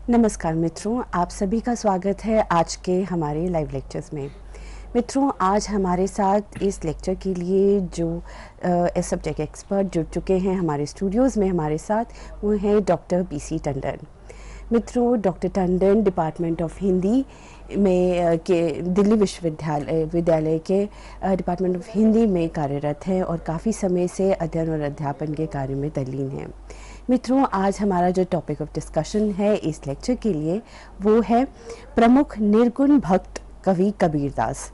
नमस्कार मित्रों, आप सभी का स्वागत है आज के हमारे लाइव लेक्चर्स में। मित्रों, आज हमारे साथ इस लेक्चर के लिए जो सब्जेक्ट एक्सपर्ट जुड़ चुके हैं हमारे स्टूडियोज़ में हमारे साथ, वो हैं डॉक्टर पीसी टंडन। मित्रों, doctor Tandon department of Hindi में के दिल्ली विश्वविद्यालय के डिपार्टमेंट ऑफ हिंदी में कार्यरत हैं और काफ़ी समय से अध्ययन और अध्यापन के कार्य में तल्लीन हैं। मित्रों, आज हमारा जो टॉपिक ऑफ डिस्कशन है इस लेक्चर के लिए वो है प्रमुख निर्गुण भक्त कवि कबीरदास।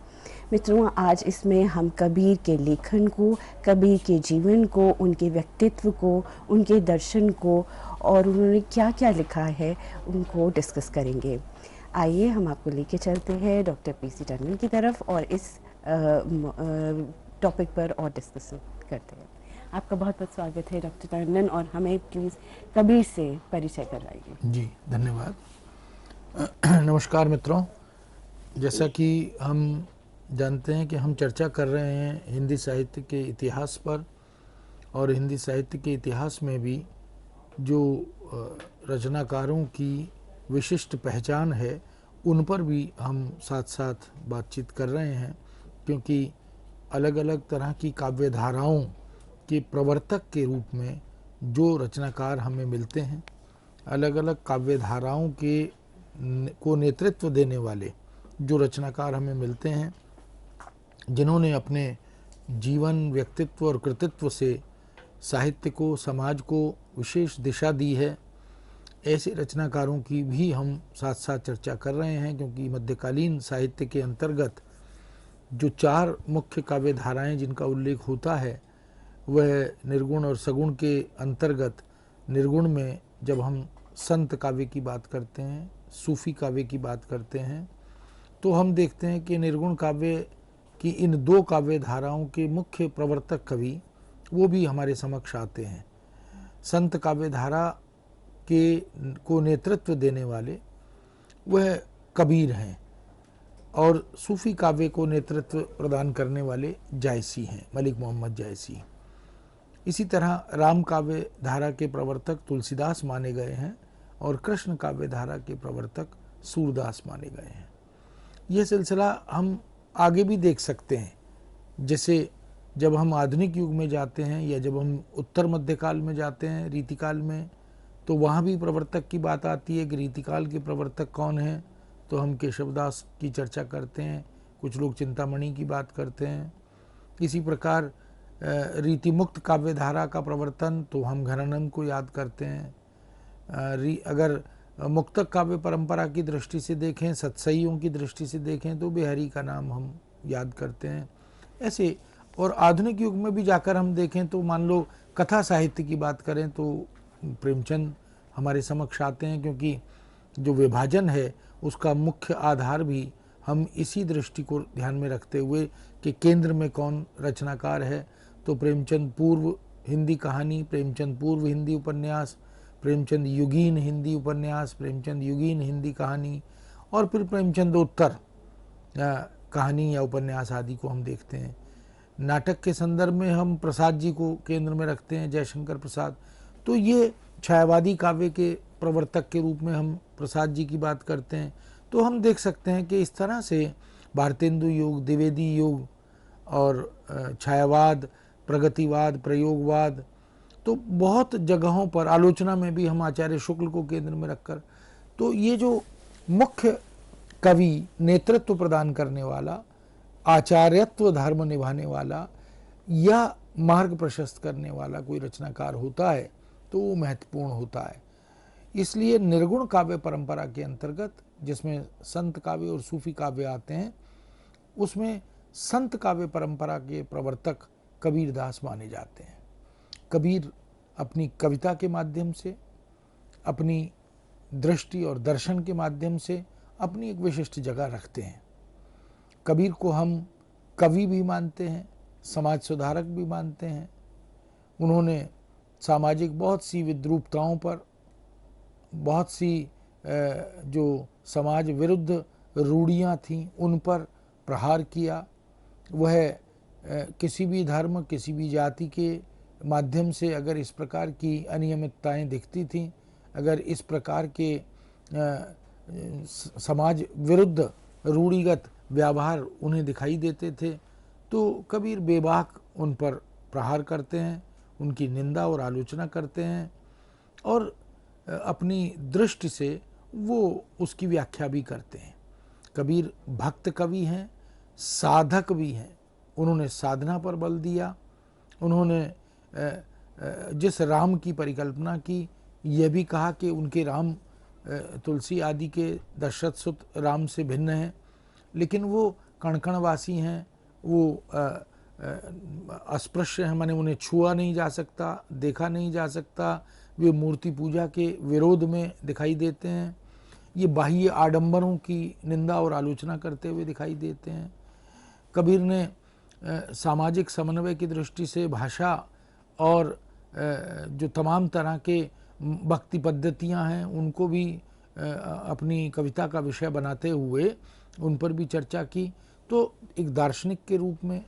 मित्रों, आज इसमें हम कबीर के लेखन को, कबीर के जीवन को, उनके व्यक्तित्व को, उनके दर्शन को और उन्होंने क्या क्या लिखा है उनको डिस्कस करेंगे। आइए हम आपको लेके चलते हैं डॉक्टर पीसी टंडन की तरफ और इस टॉपिक पर और डिस्कस करते हैं। आपका बहुत बहुत स्वागत है डॉक्टर टंडन, और हमें प्लीज़ कबीर से परिचय करवाइए। जी, धन्यवाद। नमस्कार मित्रों, जैसा कि हम जानते हैं कि हम चर्चा कर रहे हैं हिंदी साहित्य के इतिहास पर, और हिंदी साहित्य के इतिहास में भी जो रचनाकारों की विशिष्ट पहचान है उन पर भी हम साथ साथ बातचीत कर रहे हैं, क्योंकि अलग अलग तरह की काव्य धाराओं के प्रवर्तक के रूप में जो रचनाकार हमें मिलते हैं, अलग अलग काव्य धाराओं के को नेतृत्व देने वाले जो रचनाकार हमें मिलते हैं, जिन्होंने अपने जीवन, व्यक्तित्व और कृतित्व से साहित्य को, समाज को विशेष दिशा दी है, ऐसे रचनाकारों की भी हम साथ साथ चर्चा कर रहे हैं। क्योंकि मध्यकालीन साहित्य के अंतर्गत जो चार मुख्य काव्य धाराएँ जिनका उल्लेख होता है, वह निर्गुण और सगुण के अंतर्गत निर्गुण में जब हम संत काव्य की बात करते हैं, सूफी काव्य की बात करते हैं, तो हम देखते हैं कि निर्गुण काव्य की इन दो काव्य धाराओं के मुख्य प्रवर्तक कवि वो भी हमारे समक्ष आते हैं। संत काव्य धारा के को नेतृत्व देने वाले वह कबीर हैं, और सूफी काव्य को नेतृत्व प्रदान करने वाले जायसी हैं, मलिक मोहम्मद जायसी। इसी तरह राम काव्य धारा के प्रवर्तक तुलसीदास माने गए हैं, और कृष्ण काव्य धारा के प्रवर्तक सूरदास माने गए हैं। यह सिलसिला हम आगे भी देख सकते हैं, जैसे जब हम आधुनिक युग में जाते हैं या जब हम उत्तर मध्यकाल में जाते हैं, रीतिकाल में, तो वहाँ भी प्रवर्तक की बात आती है कि रीतिकाल के प्रवर्तक कौन हैं। तो हम केशवदास की चर्चा करते हैं, कुछ लोग चिंतामणि की बात करते हैं। इसी प्रकार रीति मुक्त काव्य धारा का प्रवर्तन तो हम घनानंद को याद करते हैं। अगर मुक्तक काव्य परंपरा की दृष्टि से देखें, सत्सईयों की दृष्टि से देखें, तो बिहारी का नाम हम याद करते हैं। ऐसे और आधुनिक युग में भी जाकर हम देखें तो मान लो कथा साहित्य की बात करें तो प्रेमचंद हमारे समक्ष आते हैं, क्योंकि जो विभाजन है उसका मुख्य आधार भी हम इसी दृष्टि को ध्यान में रखते हुए कि केंद्र में कौन रचनाकार है, तो प्रेमचंद पूर्व हिंदी कहानी, प्रेमचंद पूर्व हिंदी उपन्यास, प्रेमचंद युगीन हिंदी उपन्यास, प्रेमचंद युगीन हिंदी कहानी, और फिर प्रेमचंदोत्तर कहानी या उपन्यास आदि को हम देखते हैं। नाटक के संदर्भ में हम प्रसाद जी को केंद्र में रखते हैं, जयशंकर प्रसाद। तो ये छायावादी काव्य के प्रवर्तक के रूप में हम प्रसाद जी की बात करते हैं। तो हम देख सकते हैं कि इस तरह से भारतेंदु युग, द्विवेदी युग और छायावाद, प्रगतिवाद, प्रयोगवाद, तो बहुत जगहों पर आलोचना में भी हम आचार्य शुक्ल को केंद्र में रखकर, तो ये जो मुख्य कवि, नेतृत्व प्रदान करने वाला, आचार्यत्व धर्म निभाने वाला या मार्ग प्रशस्त करने वाला कोई रचनाकार होता है तो वो महत्वपूर्ण होता है। इसलिए निर्गुण काव्य परंपरा के अंतर्गत, जिसमें संत काव्य और सूफी काव्य आते हैं, उसमें संत काव्य परंपरा के प्रवर्तक कबीरदास माने जाते हैं। कबीर अपनी कविता के माध्यम से, अपनी दृष्टि और दर्शन के माध्यम से अपनी एक विशिष्ट जगह रखते हैं। कबीर को हम कवि भी मानते हैं, समाज सुधारक भी मानते हैं। उन्होंने सामाजिक बहुत सी विद्रूपताओं पर, बहुत सी जो समाज विरुद्ध रूढ़ियाँ थीं उन पर प्रहार किया। वह किसी भी धर्म, किसी भी जाति के माध्यम से अगर इस प्रकार की अनियमितताएं दिखती थीं, अगर इस प्रकार के समाज विरुद्ध रूढ़िगत व्यवहार उन्हें दिखाई देते थे, तो कबीर बेबाक उन पर प्रहार करते हैं, उनकी निंदा और आलोचना करते हैं और अपनी दृष्टि से वो उसकी व्याख्या भी करते हैं। कबीर भक्त कवि हैं, साधक भी हैं। उन्होंने साधना पर बल दिया। उन्होंने जिस राम की परिकल्पना की, यह भी कहा कि उनके राम तुलसी आदि के दशरथ सुत राम से भिन्न हैं, लेकिन वो कणकणवासी हैं, वो अस्पृश्य हैं, माने उन्हें छुआ नहीं जा सकता, देखा नहीं जा सकता, वे मूर्ति पूजा के विरोध में दिखाई देते हैं, ये बाह्य आडंबरों की निंदा और आलोचना करते हुए दिखाई देते हैं। कबीर ने सामाजिक समन्वय की दृष्टि से भाषा और जो तमाम तरह के भक्ति पद्धतियां हैं उनको भी अपनी कविता का विषय बनाते हुए उन पर भी चर्चा की। तो एक दार्शनिक के रूप में,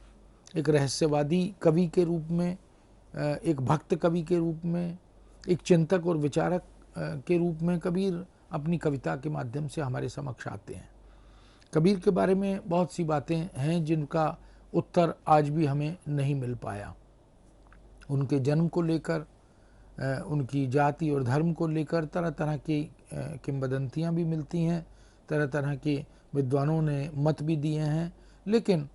एक रहस्यवादी कवि के रूप में, एक भक्त कवि के रूप में, एक चिंतक और विचारक के रूप में कबीर अपनी कविता के माध्यम से हमारे समक्ष आते हैं। कबीर के बारे में बहुत सी बातें हैं जिनका उत्तर आज भी हमें नहीं मिल पाया। उनके जन्म को लेकर, उनकी जाति और धर्म को लेकर तरह तरह की किंवदंतियाँ भी मिलती हैं, तरह तरह के विद्वानों ने मत भी दिए हैं। लेकिन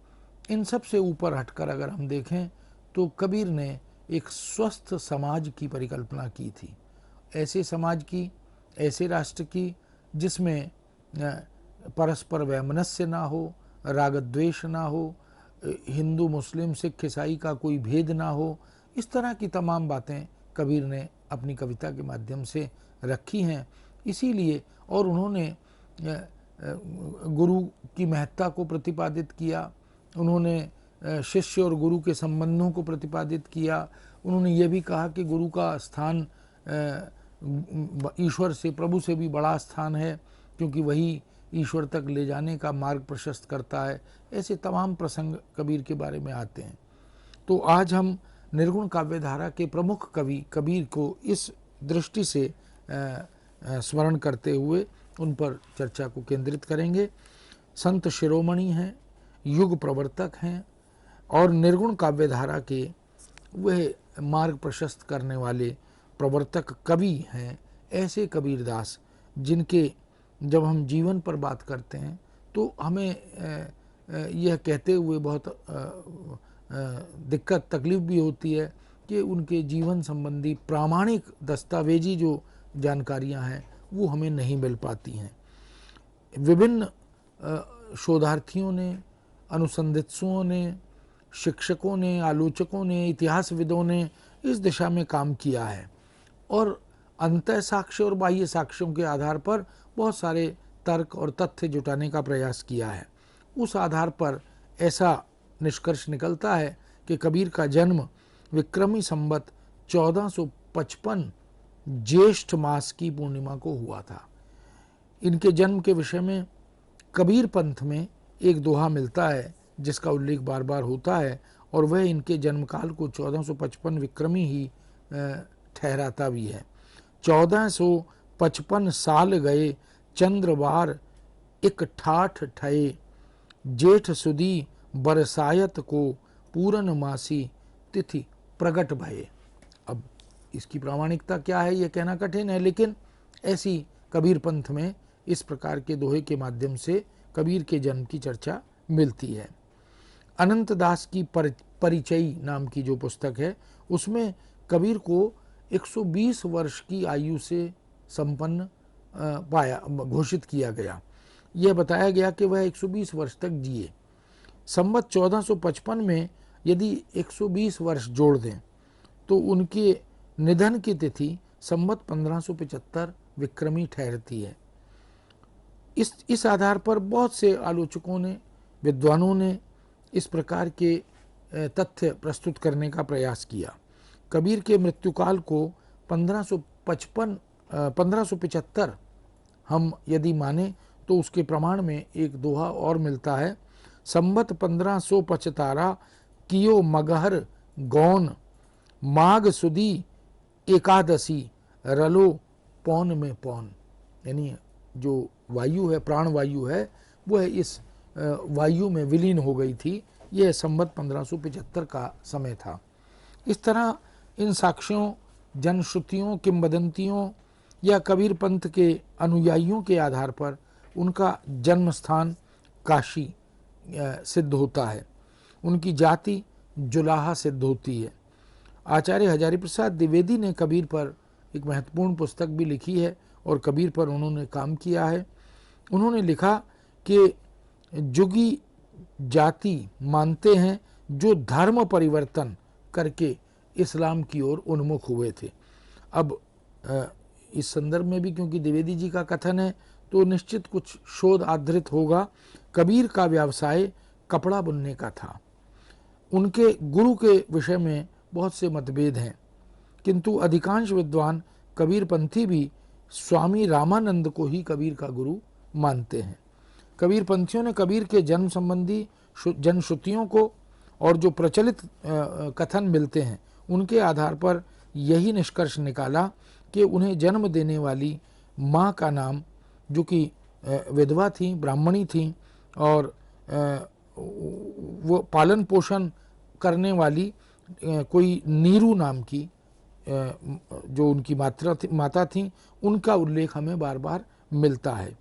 इन सब से ऊपर हटकर अगर हम देखें तो कबीर ने एक स्वस्थ समाज की परिकल्पना की थी। ऐसे समाज की, ऐसे राष्ट्र की जिसमें परस्पर वैमनस्य ना हो, राग द्वेष ना हो, हिंदू मुस्लिम सिख ईसाई का कोई भेद ना हो। इस तरह की तमाम बातें कबीर ने अपनी कविता के माध्यम से रखी हैं। इसीलिए और उन्होंने गुरु की महत्ता को प्रतिपादित किया, उन्होंने शिष्य और गुरु के संबंधों को प्रतिपादित किया। उन्होंने ये भी कहा कि गुरु का स्थान ईश्वर से, प्रभु से भी बड़ा स्थान है, क्योंकि वही ईश्वर तक ले जाने का मार्ग प्रशस्त करता है। ऐसे तमाम प्रसंग कबीर के बारे में आते हैं। तो आज हम निर्गुण काव्य धारा के प्रमुख कवि कबीर को इस दृष्टि से स्मरण करते हुए उन पर चर्चा को केंद्रित करेंगे। संत शिरोमणि हैं, युग प्रवर्तक हैं और निर्गुण काव्य धारा के वह मार्ग प्रशस्त करने वाले प्रवर्तक कवि हैं। ऐसे कबीरदास जिनके जब हम जीवन पर बात करते हैं तो हमें यह कहते हुए बहुत दिक्कत तकलीफ भी होती है कि उनके जीवन संबंधी प्रामाणिक दस्तावेजी जो जानकारियां हैं वो हमें नहीं मिल पाती हैं। विभिन्न शोधार्थियों ने, अनुसंधित्सुओं ने, शिक्षकों ने, आलोचकों ने, इतिहासविदों ने इस दिशा में काम किया है और अंतः साक्ष्य और बाह्य साक्ष्यों के आधार पर बहुत सारे तर्क और तथ्य जुटाने का प्रयास किया है। उस आधार पर ऐसा निष्कर्ष निकलता है कि कबीर का जन्म विक्रमी संवत 1455 ज्येष्ठ मास की पूर्णिमा को हुआ था। इनके जन्म के विषय में कबीर पंथ में एक दोहा मिलता है जिसका उल्लेख बार बार होता है और वह इनके जन्मकाल को 1455 विक्रमी ही ठहराता भी है। 1455 साल गए चंद्रवार एक ठाठ ठये, जेठ सुदी बरसायत को पूरन मासी तिथि प्रगट भये। अब इसकी प्रामाणिकता क्या है यह कहना कठिन है, लेकिन ऐसी कबीर पंथ में इस प्रकार के दोहे के माध्यम से कबीर के जन्म की चर्चा मिलती है। अनंत दास की परिचयी नाम की जो पुस्तक है उसमें कबीर को 120 वर्ष की आयु से संपन्न घोषित किया गया। यह बताया गया कि वह 120 वर्ष तक जिए। संवत 1455 में यदि 120 वर्ष जोड़ दें तो उनके निधन की तिथि संवत 1575 विक्रमी ठहरती है। इस आधार पर बहुत से आलोचकों ने, विद्वानों ने इस प्रकार के तथ्य प्रस्तुत करने का प्रयास किया। कबीर के मृत्युकाल को 1575 हम यदि माने तो उसके प्रमाण में एक दोहा और मिलता है। संवत 1575 कियो मगहर गौन, माघ सुदी एकादशी रलो पौन में पौन। यानी जो वायु है, प्राण वायु है, वो है इस वायु में विलीन हो गई थी। यह संवत 1575 का समय था। इस तरह इन साक्ष्यों, जनश्रुतियों, किंवदंतियों या कबीर पंथ के अनुयायियों के आधार पर उनका जन्म स्थान काशी सिद्ध होता है, उनकी जाति जुलाहा सिद्ध होती है। आचार्य हजारी प्रसाद द्विवेदी ने कबीर पर एक महत्वपूर्ण पुस्तक भी लिखी है और कबीर पर उन्होंने काम किया है। उन्होंने लिखा कि जुगी जाति मानते हैं जो धर्म परिवर्तन करके इस्लाम की ओर उन्मुख हुए थे। अब इस संदर्भ में भी क्योंकि द्विवेदी जी का कथन है तो निश्चित कुछ शोध आधारित होगा। कबीर का व्यवसाय कपड़ा बुनने का था। उनके गुरु के विषय में बहुत से मतभेद हैं, किंतु अधिकांश विद्वान कबीरपंथी भी स्वामी रामानंद को ही कबीर का गुरु मानते हैं। कबीर पंथियों ने कबीर के जन्म संबंधी जनश्रुतियों को और जो प्रचलित कथन मिलते हैं उनके आधार पर यही निष्कर्ष निकाला कि उन्हें जन्म देने वाली माँ का नाम, जो कि विधवा थी, ब्राह्मणी थी, और वो पालन पोषण करने वाली कोई नीरू नाम की जो उनकी माता थी, उनका उल्लेख हमें बार बार मिलता है।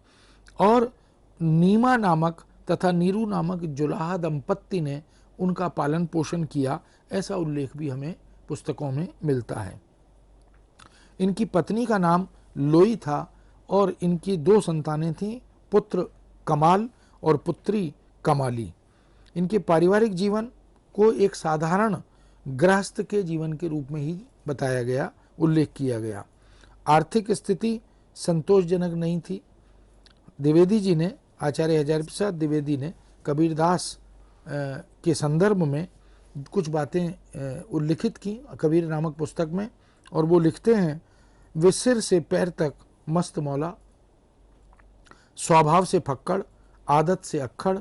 और नीमा नामक तथा नीरू नामक जुलाहा दंपत्ति ने उनका पालन पोषण किया, ऐसा उल्लेख भी हमें पुस्तकों में मिलता है। इनकी पत्नी का नाम लोई था और इनकी 2 संतानें थीं, पुत्र कमाल और पुत्री कमाली। इनके पारिवारिक जीवन को एक साधारण गृहस्थ के जीवन के रूप में ही बताया गया, उल्लेख किया गया। आर्थिक स्थिति संतोषजनक नहीं थी। द्विवेदी जी ने, आचार्य हजारी प्रसाद द्विवेदी ने कबीरदास के संदर्भ में कुछ बातें उल्लिखित की कबीर नामक पुस्तक में, और वो लिखते हैं, वे सिर से पैर तक मस्त मौला, स्वभाव से फक्कड़, आदत से अक्खड़,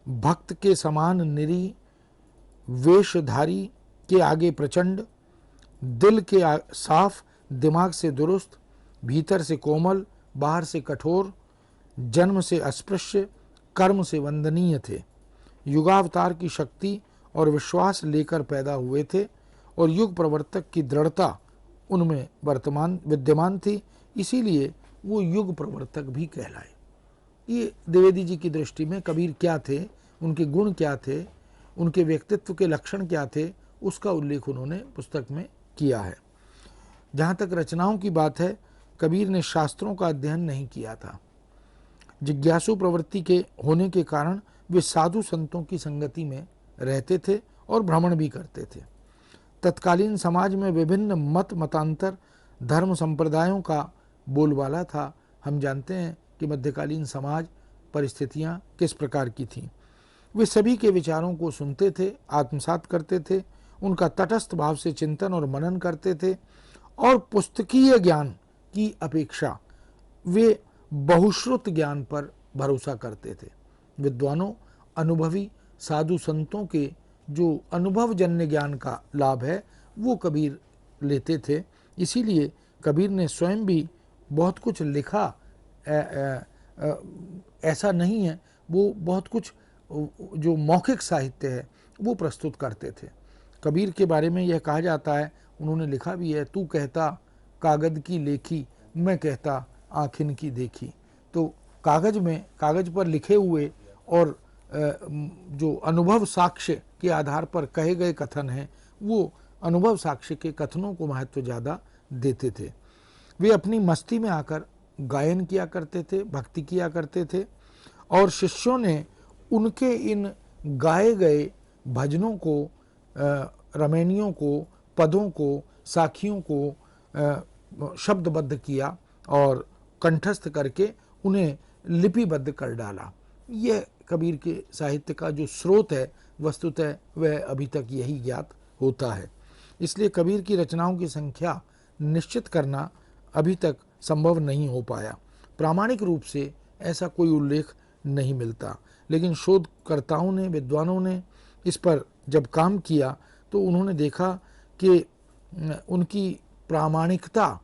भक्त के समान निरी, वेशधारी के आगे प्रचंड, दिल के साफ, दिमाग से दुरुस्त, भीतर से कोमल, बाहर से कठोर, जन्म से अस्पृश्य, कर्म से वंदनीय थे। युगावतार की शक्ति और विश्वास लेकर पैदा हुए थे और युग प्रवर्तक की दृढ़ता उनमें विद्यमान थी, इसीलिए वो युग प्रवर्तक भी कहलाए। ये द्विवेदी जी की दृष्टि में कबीर क्या थे, उनके गुण क्या थे, उनके व्यक्तित्व के लक्षण क्या थे, उसका उल्लेख उन्होंने पुस्तक में किया है। जहाँ तक रचनाओं की बात है, कबीर ने शास्त्रों का अध्ययन नहीं किया था। जिज्ञासु प्रवृत्ति के होने के कारण वे साधु संतों की संगति में रहते थे और भ्रमण भी करते थे। तत्कालीन समाज में विभिन्न मतांतर, धर्म संप्रदायों का बोलबाला था। हम जानते हैं कि मध्यकालीन समाज परिस्थितियां किस प्रकार की थीं। वे सभी के विचारों को सुनते थे, आत्मसात करते थे, उनका तटस्थ भाव से चिंतन और मनन करते थे, और पुस्तकीय ज्ञान की अपेक्षा वे बहुश्रुत ज्ञान पर भरोसा करते थे। विद्वानों, अनुभवी साधु संतों के जो अनुभवजन्य ज्ञान का लाभ है वो कबीर लेते थे। इसीलिए कबीर ने स्वयं भी बहुत कुछ लिखा, ऐसा नहीं है, वो बहुत कुछ जो मौखिक साहित्य है वो प्रस्तुत करते थे। कबीर के बारे में यह कहा जाता है, उन्होंने लिखा भी है, तू कहता कागज की लेखी, मैं कहता आँखिन की देखी। तो कागज पर लिखे हुए और जो अनुभव साक्ष्य के आधार पर कहे गए कथन हैं, वो अनुभव साक्ष्य के कथनों को महत्व ज़्यादा देते थे। वे अपनी मस्ती में आकर गायन किया करते थे, भक्ति किया करते थे, और शिष्यों ने उनके इन गाए गए भजनों को, रमैनियों को, पदों को, साखियों को शब्दबद्ध किया और कंठस्थ करके उन्हें लिपिबद्ध कर डाला। यह कबीर के साहित्य का जो स्रोत है वस्तुतः वह अभी तक यही ज्ञात होता है। इसलिए कबीर की रचनाओं की संख्या निश्चित करना अभी तक संभव नहीं हो पाया। प्रामाणिक रूप से ऐसा कोई उल्लेख नहीं मिलता, लेकिन शोधकर्ताओं ने, विद्वानों ने इस पर जब काम किया तो उन्होंने देखा कि उनकी प्रामाणिकता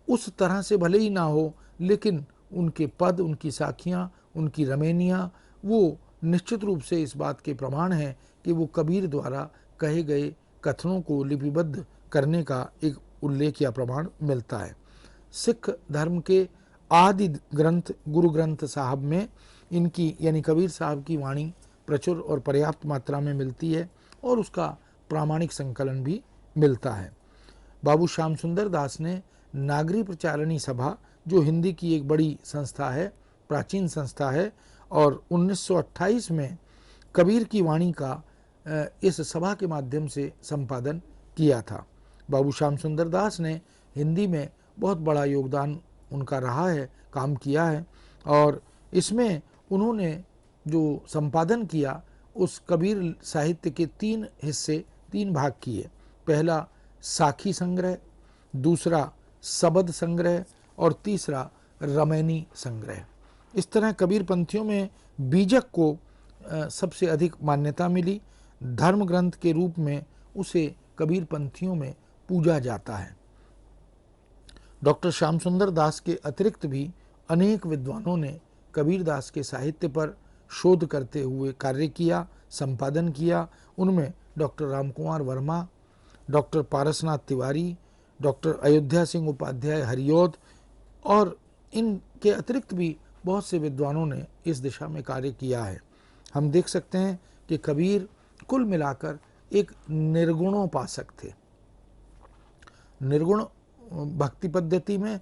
उस तरह से भले ही ना हो, लेकिन उनके पद, उनकी साखियाँ, उनकी रमेनियाँ, वो निश्चित रूप से इस बात के प्रमाण हैं कि वो कबीर द्वारा कहे गए कथनों को लिपिबद्ध करने का एक उल्लेख या प्रमाण मिलता है। सिख धर्म के आदि ग्रंथ गुरु ग्रंथ साहब में इनकी यानी कबीर साहब की वाणी प्रचुर और पर्याप्त मात्रा में मिलती है और उसका प्रामाणिक संकलन भी मिलता है। बाबू श्याम सुंदर दास ने नागरी प्रचारणी सभा, जो हिंदी की एक बड़ी संस्था है, प्राचीन संस्था है, और 1928 में कबीर की वाणी का इस सभा के माध्यम से संपादन किया था। बाबू श्याम सुंदर दास ने हिंदी में बहुत बड़ा योगदान उनका रहा है, काम किया है, और इसमें उन्होंने जो संपादन किया उस कबीर साहित्य के 3 हिस्से, 3 भाग किए। पहला साखी संग्रह, दूसरा सबद संग्रह और तीसरा रमैनी संग्रह। इस तरह कबीर पंथियों में बीजक को सबसे अधिक मान्यता मिली। धर्म ग्रंथ के रूप में उसे कबीर पंथियों में पूजा जाता है। डॉक्टर श्याम सुंदर दास के अतिरिक्त भी अनेक विद्वानों ने कबीर दास के साहित्य पर शोध करते हुए कार्य किया, संपादन किया। उनमें doctor Ramkumar Verma, doctor Parasnath Tiwari, doctor Ayodhya Singh Upadhyay Hariaudh और इनके अतिरिक्त भी बहुत से विद्वानों ने इस दिशा में कार्य किया है। हम देख सकते हैं कि कबीर कुल मिलाकर एक निर्गुणोपासक थे। निर्गुण भक्ति पद्धति में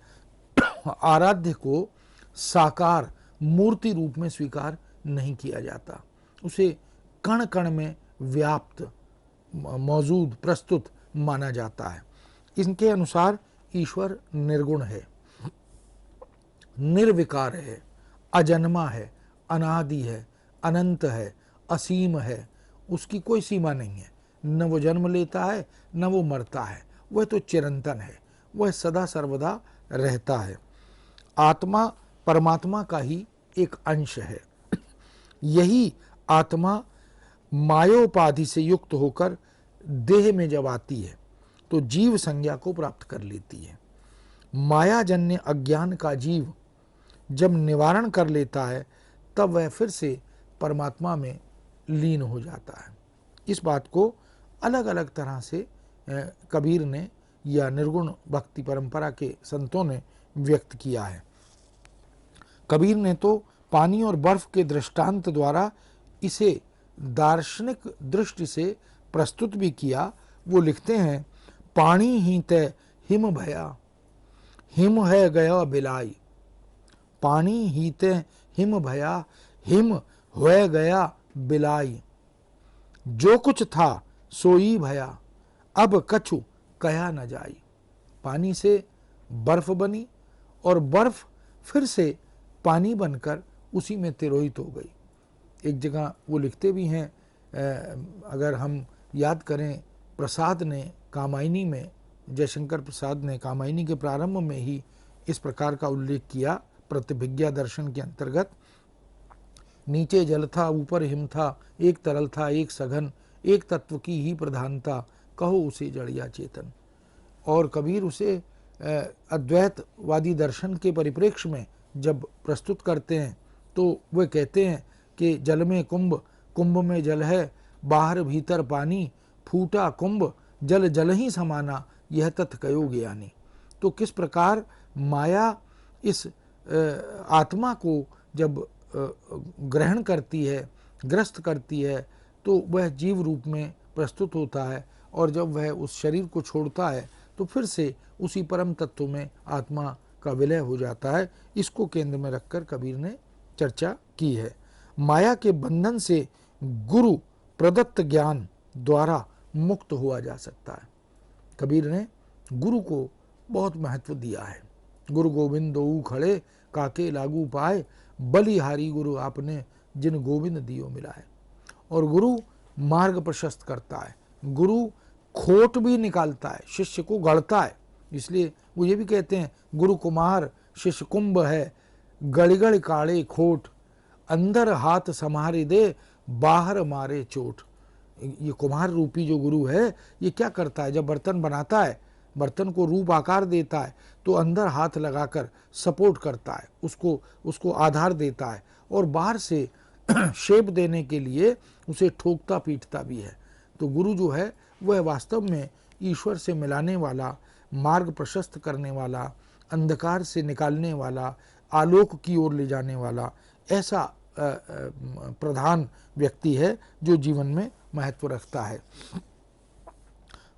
आराध्य को साकार मूर्ति रूप में स्वीकार नहीं किया जाता, उसे कण कण में व्याप्त, मौजूद, प्रस्तुत माना जाता है। इनके अनुसार ईश्वर निर्गुण है, निर्विकार है, अजन्मा है, अनादि है, अनंत है, असीम है, उसकी कोई सीमा नहीं है। न वो जन्म लेता है, न वो मरता है, वह तो चिरंतन है, वह सदा सर्वदा रहता है। आत्मा परमात्मा का ही एक अंश है। यही आत्मा मायोपाधि से युक्त होकर देह में जब आती है तो जीव संज्ञा को प्राप्त कर लेती है। मायाजन्य अज्ञान का जीव जब निवारण कर लेता है तब वह फिर से परमात्मा में लीन हो जाता है। इस बात को अलग अलग तरह से कबीर ने या निर्गुण भक्ति परंपरा के संतों ने व्यक्त किया है। कबीर ने तो पानी और बर्फ के दृष्टांत द्वारा इसे दार्शनिक दृष्टि से प्रस्तुत भी किया। वो लिखते हैं, पानी ही तय हिम भया, हिम है गया बिलाई। पानी ही तय हिम भया, हिम होए गया बिलाई। जो कुछ था सोई भया, अब कछु कया न जाई। पानी से बर्फ बनी और बर्फ फिर से पानी बनकर उसी में तिरोहित हो गई। एक जगह वो लिखते भी हैं, अगर हम याद करें, प्रसाद ने कामायनी में, जयशंकर प्रसाद ने कामायनी के प्रारंभ में ही इस प्रकार का उल्लेख किया प्रतिभिज्ञा दर्शन के अंतर्गत। नीचे जल था, ऊपर हिम था, एक तरल था, एक सघन, एक तत्व की ही प्रधानता, कहो उसे जड़ या चेतन। और कबीर उसे अद्वैतवादी दर्शन के परिप्रेक्ष्य में जब प्रस्तुत करते हैं तो वे कहते हैं कि जल में कुंभ, कुंभ में जल है, बाहर भीतर पानी, फूटा कुंभ जल जल ही समाना, यह तथ कयो ज्ञानी। तो किस प्रकार माया इस आत्मा को जब ग्रहण करती है, ग्रस्त करती है, तो वह जीव रूप में प्रस्तुत होता है, और जब वह उस शरीर को छोड़ता है तो फिर से उसी परम तत्व में आत्मा का विलय हो जाता है। इसको केंद्र में रखकर कबीर ने चर्चा की है। माया के बंधन से गुरु प्रदत्त ज्ञान द्वारा मुक्त हुआ जा सकता है। कबीर ने गुरु को बहुत महत्व दिया है। गुरु गोविंद दोऊ खड़े, काके लागू पाए, बलिहारी गुरु आपने, जिन गोविंद दियो मिलाए। और गुरु मार्ग प्रशस्त करता है, गुरु खोट भी निकालता है, शिष्य को गढ़ता है। इसलिए वो ये भी कहते हैं, गुरु कुमार शिष्य कुंभ है, गड़गड़ काड़े खोट, अंदर हाथ संहारे दे, बाहर मारे चोट। ये कुम्हार रूपी जो गुरु है, ये क्या करता है, जब बर्तन बनाता है, बर्तन को रूप आकार देता है तो अंदर हाथ लगाकर सपोर्ट करता है, उसको आधार देता है, और बाहर से शेप देने के लिए उसे ठोकता पीटता भी है। तो गुरु जो है वह वास्तव में ईश्वर से मिलाने वाला, मार्ग प्रशस्त करने वाला, अंधकार से निकालने वाला, आलोक की ओर ले जाने वाला ऐसा प्रधान व्यक्ति है जो जीवन में महत्व रखता है।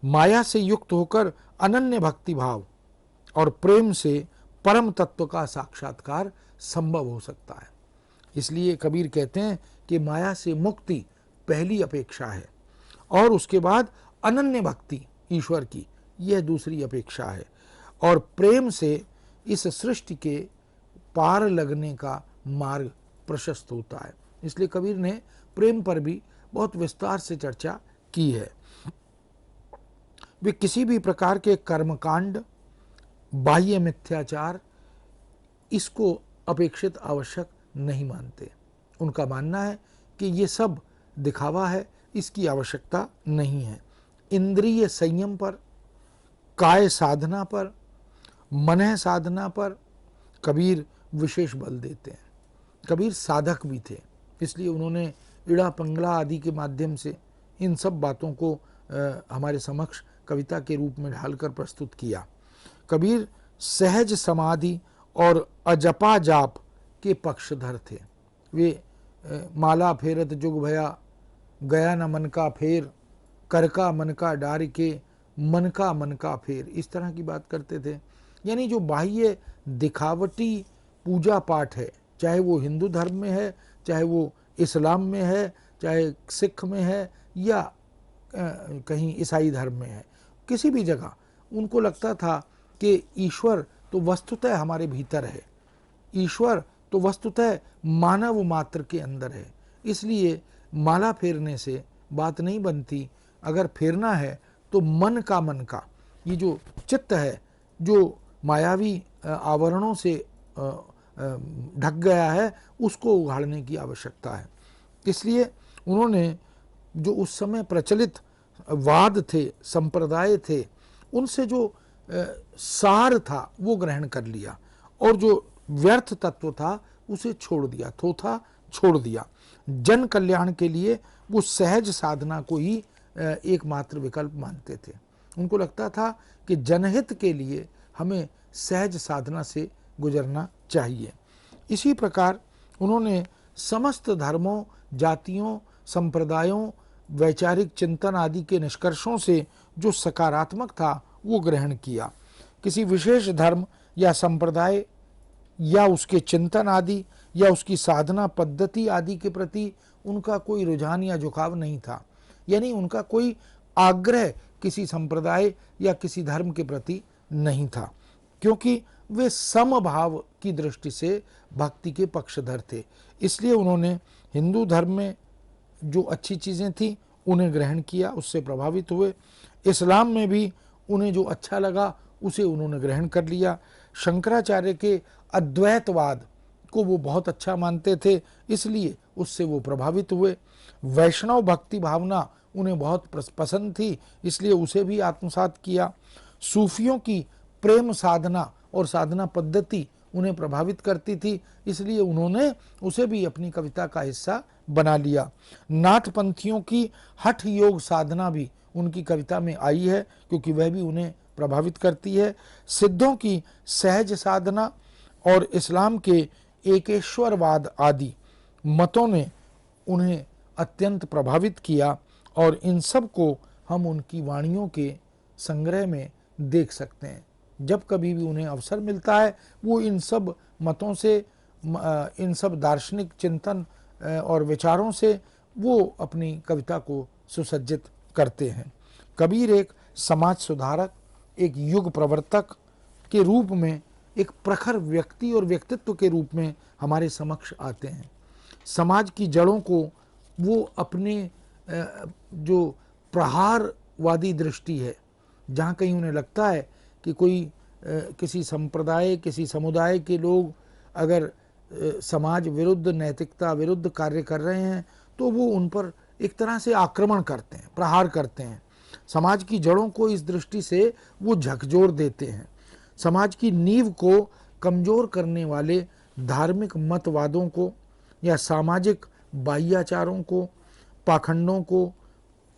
माया से युक्त होकर अनन्य भक्ति भाव और प्रेम से परम तत्व का साक्षात्कार संभव हो सकता है। इसलिए कबीर कहते हैं कि माया से मुक्ति पहली अपेक्षा है और उसके बाद अनन्य भक्ति ईश्वर की, यह दूसरी अपेक्षा है, और प्रेम से इस सृष्टि के पार लगने का मार्ग प्रशस्त होता है। इसलिए कबीर ने प्रेम पर भी बहुत विस्तार से चर्चा की है। वे किसी भी प्रकार के कर्मकांड, बाह्य मिथ्याचार इसको अपेक्षित आवश्यक नहीं मानते। उनका मानना है कि ये सब दिखावा है, इसकी आवश्यकता नहीं है। इंद्रिय संयम पर, काय साधना पर, मनः साधना पर कबीर विशेष बल देते हैं। कबीर साधक भी थे, इसलिए उन्होंने इड़ा पिंगला आदि के माध्यम से इन सब बातों को हमारे समक्ष कविता के रूप में ढालकर प्रस्तुत किया। कबीर सहज समाधि और अजपा जाप के पक्षधर थे। वे माला फेरत जुग भया, गया न मन का फेर, कर का मन का डार के, मन का फेर, इस तरह की बात करते थे। यानी जो बाह्य दिखावटी पूजा पाठ है, चाहे वो हिंदू धर्म में है, चाहे वो इस्लाम में है, चाहे सिख में है, या कहीं ईसाई धर्म में है, किसी भी जगह उनको लगता था कि ईश्वर तो वस्तुतः हमारे भीतर है, ईश्वर तो वस्तुतः मानव मात्र के अंदर है। इसलिए माला फेरने से बात नहीं बनती, अगर फेरना है तो मन का ये जो चित्त है, जो मायावी आवरणों से ढक गया है, उसको उघाड़ने की आवश्यकता है। इसलिए उन्होंने जो उस समय प्रचलित वाद थे, संप्रदाय थे, उनसे जो सार था वो ग्रहण कर लिया और जो व्यर्थ तत्व था उसे छोड़ दिया, थोथा छोड़ दिया। जन कल्याण के लिए वो सहज साधना को ही एकमात्र विकल्प मानते थे। उनको लगता था कि जनहित के लिए हमें सहज साधना से गुजरना चाहिए। इसी प्रकार उन्होंने समस्त धर्मों, जातियों, संप्रदायों, वैचारिक चिंतन आदि के निष्कर्षों से जो सकारात्मक था वो ग्रहण किया। किसी विशेष धर्म या संप्रदाय या उसके चिंतन आदि या उसकी साधना पद्धति आदि के प्रति उनका कोई रुझान या झुकाव नहीं था। यानी उनका कोई आग्रह किसी संप्रदाय या किसी धर्म के प्रति नहीं था, क्योंकि वे समभाव की दृष्टि से भक्ति के पक्षधर थे। इसलिए उन्होंने हिंदू धर्म में जो अच्छी चीज़ें थी उन्हें ग्रहण किया, उससे प्रभावित हुए। इस्लाम में भी उन्हें जो अच्छा लगा उसे उन्होंने ग्रहण कर लिया। शंकराचार्य के अद्वैतवाद को वो बहुत अच्छा मानते थे, इसलिए उससे वो प्रभावित हुए। वैष्णव भक्ति भावना उन्हें बहुत पसंद थी, इसलिए उसे भी आत्मसात किया। सूफियों की प्रेम साधना और साधना पद्धति उन्हें प्रभावित करती थी, इसलिए उन्होंने उसे भी अपनी कविता का हिस्सा बना लिया। नाथपंथियों की हठ योग साधना भी उनकी कविता में आई है, क्योंकि वह भी उन्हें प्रभावित करती है। सिद्धों की सहज साधना और इस्लाम के एकेश्वरवाद आदि मतों ने उन्हें अत्यंत प्रभावित किया, और इन सब को हम उनकी वाणियों के संग्रह में देख सकते हैं। जब कभी भी उन्हें अवसर मिलता है वो इन सब मतों से, इन सब दार्शनिक चिंतन और विचारों से वो अपनी कविता को सुसज्जित करते हैं। कबीर एक समाज सुधारक, एक युग प्रवर्तक के रूप में, एक प्रखर व्यक्ति और व्यक्तित्व के रूप में हमारे समक्ष आते हैं। समाज की जड़ों को वो अपने जो प्रहारवादी दृष्टि है, जहाँ कहीं उन्हें लगता है कि कोई किसी संप्रदाय, किसी समुदाय के लोग अगर समाज विरुद्ध, नैतिकता विरुद्ध कार्य कर रहे हैं तो वो उन पर एक तरह से आक्रमण करते हैं, प्रहार करते हैं। समाज की जड़ों को इस दृष्टि से वो झकझोर देते हैं। समाज की नींव को कमजोर करने वाले धार्मिक मतवादों को या सामाजिक बाह्याचारों को, पाखंडों को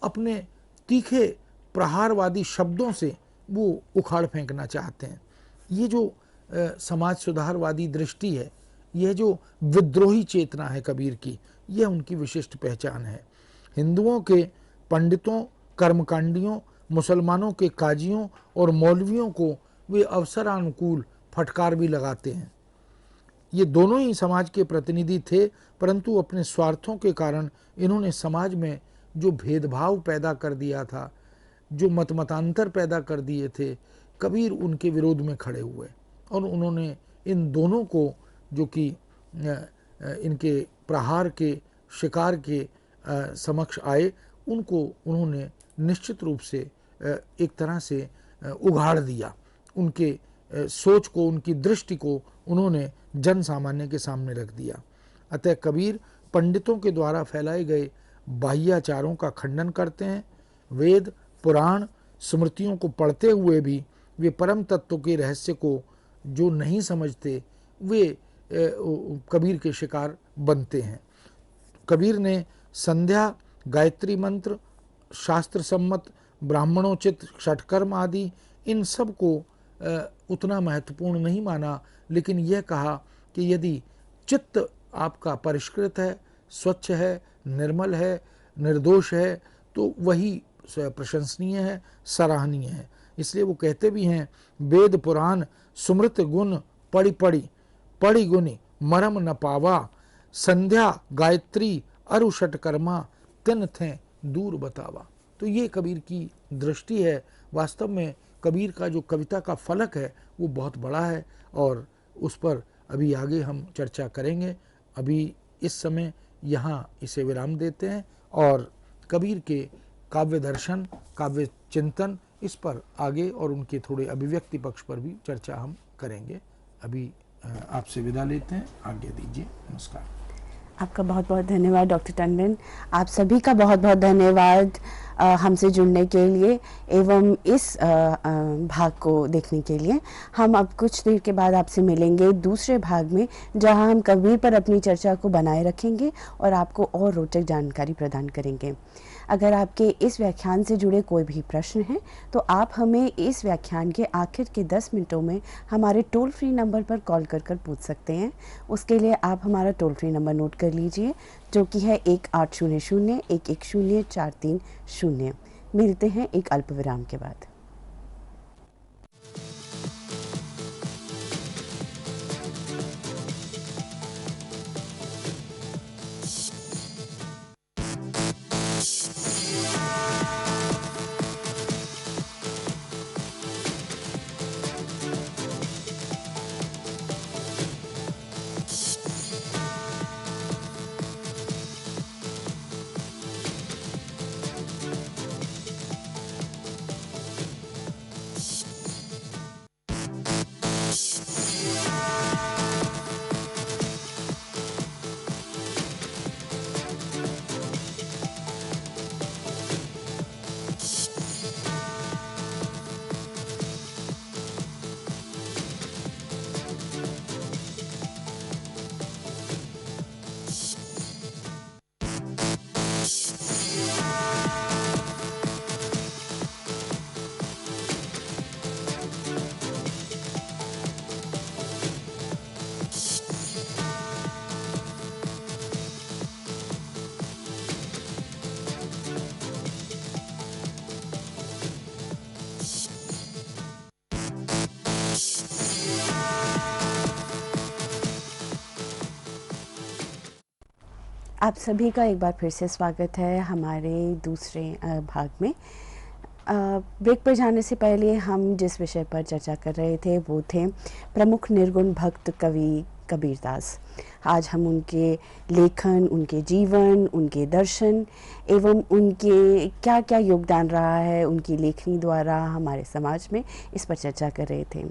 अपने तीखे प्रहारवादी शब्दों से वो उखाड़ फेंकना चाहते हैं। ये जो समाज सुधारवादी दृष्टि है, यह जो विद्रोही चेतना है कबीर की, यह उनकी विशिष्ट पहचान है। हिंदुओं के पंडितों, कर्मकांडियों, मुसलमानों के काजियों और मौलवियों को वे अवसरानुकूल फटकार भी लगाते हैं। ये दोनों ही समाज के प्रतिनिधि थे, परंतु अपने स्वार्थों के कारण इन्होंने समाज में जो भेदभाव पैदा कर दिया था, जो मतमतांतर पैदा कर दिए थे, कबीर उनके विरोध में खड़े हुए और उन्होंने इन दोनों को, जो कि इनके प्रहार के शिकार के समक्ष आए, उनको उन्होंने निश्चित रूप से एक तरह से उघाड़ दिया। उनके सोच को, उनकी दृष्टि को उन्होंने जन सामान्य के सामने रख दिया। अतः कबीर पंडितों के द्वारा फैलाए गए बाह्याचारों का खंडन करते हैं। वेद, पुराण, स्मृतियों को पढ़ते हुए भी वे परम तत्व के रहस्य को जो नहीं समझते, वे कबीर के शिकार बनते हैं। कबीर ने संध्या, गायत्री मंत्र, शास्त्र सम्मत ब्राह्मणोचित षटकर्म आदि इन सब को उतना महत्वपूर्ण नहीं माना, लेकिन यह कहा कि यदि चित्त आपका परिष्कृत है, स्वच्छ है, निर्मल है, निर्दोष है, तो वही प्रशंसनीय है, सराहनीय है। इसलिए वो कहते भी हैं, वेद पुराण सुमृत गुण पढ़ी पढ़ी, पढ़ी गुनि मरम न पावा, संध्या गायत्री अरु षटकर्मा, तिन थे दूर बतावा। तो ये कबीर की दृष्टि है। वास्तव में कबीर का जो कविता का फलक है वो बहुत बड़ा है और उस पर अभी आगे हम चर्चा करेंगे। अभी इस समय यहाँ इसे विराम देते हैं और कबीर के काव्य दर्शन, काव्य चिंतन, इस पर आगे और उनके थोड़े अभिव्यक्ति पक्ष पर भी चर्चा हम करेंगे। अभी आपसे विदा लेते हैं, आज्ञा दीजिए, नमस्कार। आपका बहुत बहुत धन्यवाद डॉक्टर टंडन। आप सभी का बहुत बहुत धन्यवाद हमसे जुड़ने के लिए एवं इस भाग को देखने के लिए। हम अब कुछ देर के बाद आपसे मिलेंगे दूसरे भाग में, जहां हम कबीर पर अपनी चर्चा को बनाए रखेंगे और आपको और रोचक जानकारी प्रदान करेंगे। अगर आपके इस व्याख्यान से जुड़े कोई भी प्रश्न हैं तो आप हमें इस व्याख्यान के आखिर के 10 मिनटों में हमारे टोल फ्री नंबर पर कॉल कर पूछ सकते हैं। उसके लिए आप हमारा टोल फ्री नंबर नोट कर लीजिए, जो कि है 1800-110-430। मिलते हैं एक अल्प विराम के बाद। आप सभी का एक बार फिर से स्वागत है हमारे दूसरे भाग में। ब्रेक पर जाने से पहले हम जिस विषय पर चर्चा कर रहे थे वो थे प्रमुख निर्गुण भक्त कवि कबीरदास। आज हम उनके लेखन, उनके जीवन, उनके दर्शन एवं उनके क्या क्या योगदान रहा है उनकी लेखनी द्वारा हमारे समाज में, इस पर चर्चा कर रहे थे।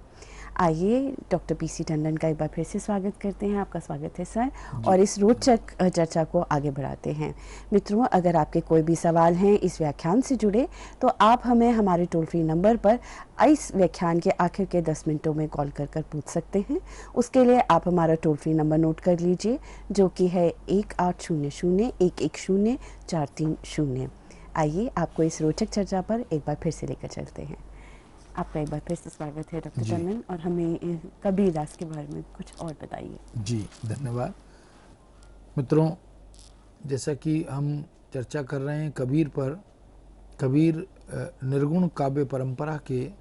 आइए डॉक्टर पीसी टंडन का एक बार फिर से स्वागत करते हैं। आपका स्वागत है सर, और इस रोचक चर्चा को आगे बढ़ाते हैं। मित्रों, अगर आपके कोई भी सवाल हैं इस व्याख्यान से जुड़े तो आप हमें हमारे टोल फ्री नंबर पर इस व्याख्यान के आखिर के 10 मिनटों में कॉल कर पूछ सकते हैं। उसके लिए आप हमारा टोल फ्री नंबर नोट कर लीजिए, जो कि है 1800-110-430। आइए आपको इस रोचक चर्चा पर एक बार फिर से लेकर चलते हैं। आपका एक बार फिर से स्वागत है डॉक्टर टंडन, और हमें कबीरदास के बारे में कुछ और बताइए। जी धन्यवाद। मित्रों, जैसा कि हम चर्चा कर रहे हैं कबीर पर, कबीर निर्गुण काव्य परंपरा के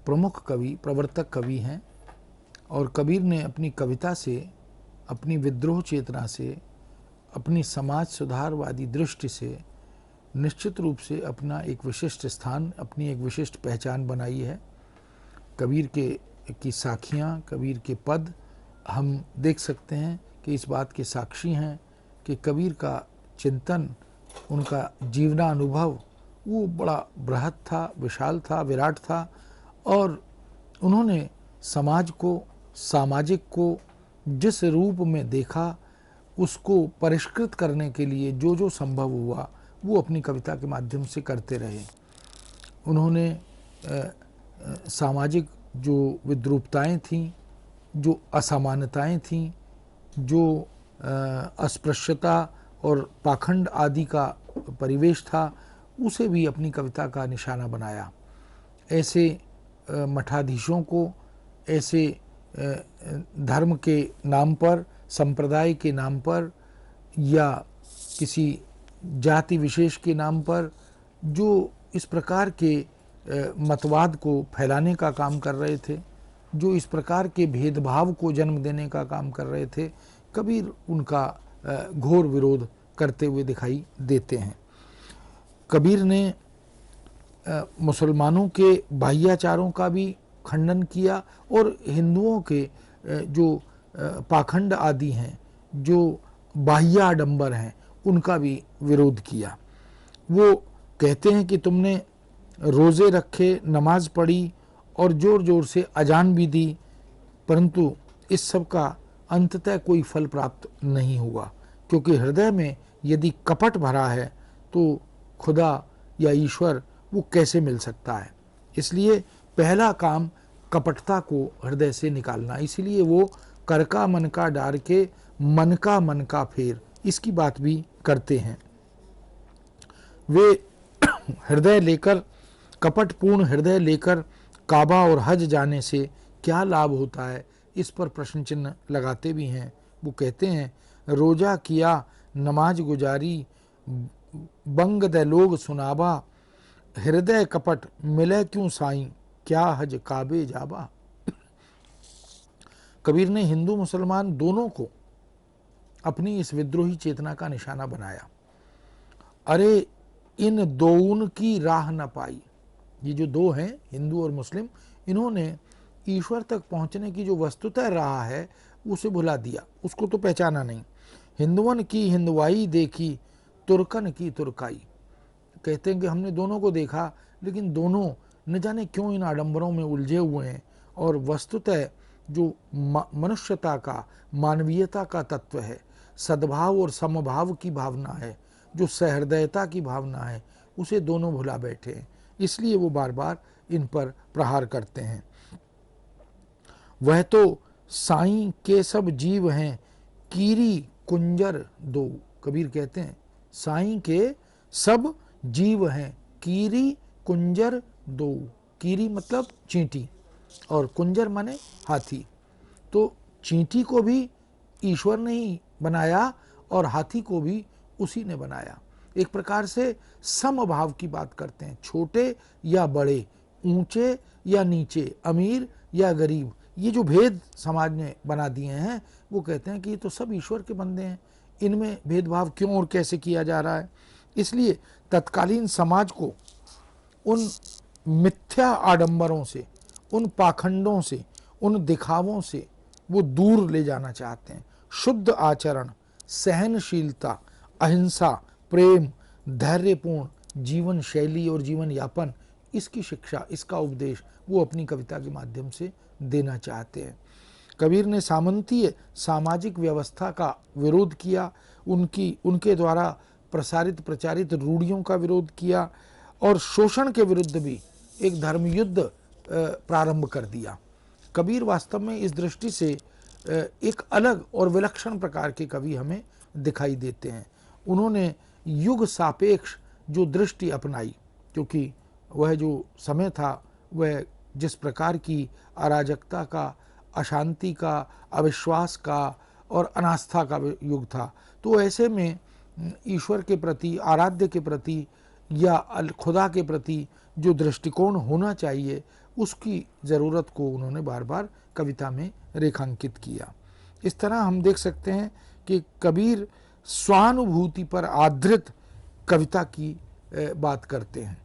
प्रमुख कवि, प्रवर्तक कवि हैं। और कबीर ने अपनी कविता से, अपनी विद्रोह चेतना से, अपनी समाज सुधारवादी दृष्टि से निश्चित रूप से अपना एक विशिष्ट स्थान, अपनी एक विशिष्ट पहचान बनाई है। कबीर की साखियाँ, कबीर के पद हम देख सकते हैं कि इस बात के साक्षी हैं कि कबीर का चिंतन, उनका जीवनानुभव वो बड़ा बृहद था, विशाल था, विराट था। और उन्होंने समाज को, सामाजिक को जिस रूप में देखा, उसको परिष्कृत करने के लिए जो जो संभव हुआ वो अपनी कविता के माध्यम से करते रहे। उन्होंने सामाजिक जो विद्रूपताएं थीं, जो असमानताएं थीं, जो अस्पृश्यता और पाखंड आदि का परिवेश था, उसे भी अपनी कविता का निशाना बनाया। ऐसे मठाधीशों को, ऐसे धर्म के नाम पर, संप्रदाय के नाम पर या किसी जाति विशेष के नाम पर जो इस प्रकार के मतवाद को फैलाने का काम कर रहे थे, जो इस प्रकार के भेदभाव को जन्म देने का काम कर रहे थे, कबीर उनका घोर विरोध करते हुए दिखाई देते हैं। कबीर ने मुसलमानों के बाह्याचारों का भी खंडन किया और हिंदुओं के जो पाखंड आदि हैं, जो बाह्य आडंबर हैं, उनका भी विरोध किया। वो कहते हैं कि तुमने रोज़े रखे, नमाज पढ़ी और ज़ोर ज़ोर से अजान भी दी, परंतु इस सब का अंततः कोई फल प्राप्त नहीं हुआ, क्योंकि हृदय में यदि कपट भरा है तो खुदा या ईश्वर वो कैसे मिल सकता है। इसलिए पहला काम कपटता को हृदय से निकालना। इसीलिए वो कर का मन का डार के मन का फेर, इसकी बात भी करते हैं। वे हृदय लेकर, कपटपूर्ण हृदय लेकर काबा और हज जाने से क्या लाभ होता है, इस पर प्रश्न चिन्ह लगाते भी हैं। वो कहते हैं, रोजा किया नमाज गुजारी, बंग दे लोग सुनाबा, हृदय कपट मिले क्यों साईं, क्या हज काबे जाबा। कबीर ने हिंदू मुसलमान दोनों को अपनी इस विद्रोही चेतना का निशाना बनाया। अरे इन दोउन की राह न पाई, ये जो दो हैं हिंदू और मुस्लिम, इन्होंने ईश्वर तक पहुंचने की जो वस्तुतः राह है उसे भुला दिया, उसको तो पहचाना नहीं। हिंदुवन की हिंदवाई देखी, तुर्कन की तुर्काई। कहते हैं कि हमने दोनों को देखा, लेकिन दोनों न जाने क्यों इन आडंबरों में उलझे हुए हैं, और वस्तुतः जो मनुष्यता का, मानवीयता का तत्व है, सद्भाव और समभाव की भावना है, जो सहृदयता की भावना है, उसे दोनों भुला बैठे हैं। इसलिए वो बार बार इन पर प्रहार करते हैं। वह तो साईं के सब जीव हैं, कीरी कुंजर दो। कबीर कहते हैं साईं के सब जीव हैं, कीरी कुंजर दो। कीरी मतलब चींटी और कुंजर माने हाथी। तो चींटी को भी ईश्वर ने ही बनाया और हाथी को भी उसी ने बनाया। एक प्रकार से समभाव की बात करते हैं, छोटे या बड़े, ऊंचे या नीचे, अमीर या गरीब। ये जो भेद समाज ने बना दिए हैं, वो कहते हैं कि ये तो सब ईश्वर के बंदे हैं, इनमें भेदभाव क्यों और कैसे किया जा रहा है। इसलिए तत्कालीन समाज को उन मिथ्या आडंबरों से, उन पाखंडों से, उन दिखावों से वो दूर ले जाना चाहते हैं। शुद्ध आचरण, सहनशीलता, अहिंसा, प्रेम, धैर्यपूर्ण जीवन शैली और जीवन यापन, इसकी शिक्षा, इसका उपदेश वो अपनी कविता के माध्यम से देना चाहते हैं। कबीर ने सामंतीय सामाजिक व्यवस्था का विरोध किया, उनके द्वारा प्रसारित प्रचारित रूढ़ियों का विरोध किया और शोषण के विरुद्ध भी एक धर्म युद्ध प्रारंभ कर दिया। कबीर वास्तव में इस दृष्टि से एक अलग और विलक्षण प्रकार के कवि हमें दिखाई देते हैं। उन्होंने युग सापेक्ष जो दृष्टि अपनाई, क्योंकि वह जो समय था वह जिस प्रकार की अराजकता का, अशांति का, अविश्वास का और अनास्था का युग था, तो ऐसे में ईश्वर के प्रति, आराध्य के प्रति या खुदा के प्रति जो दृष्टिकोण होना चाहिए उसकी ज़रूरत को उन्होंने बार बार कविता में रेखांकित किया। इस तरह हम देख सकते हैं कि कबीर स्वानुभूति पर आधारित कविता की बात करते हैं।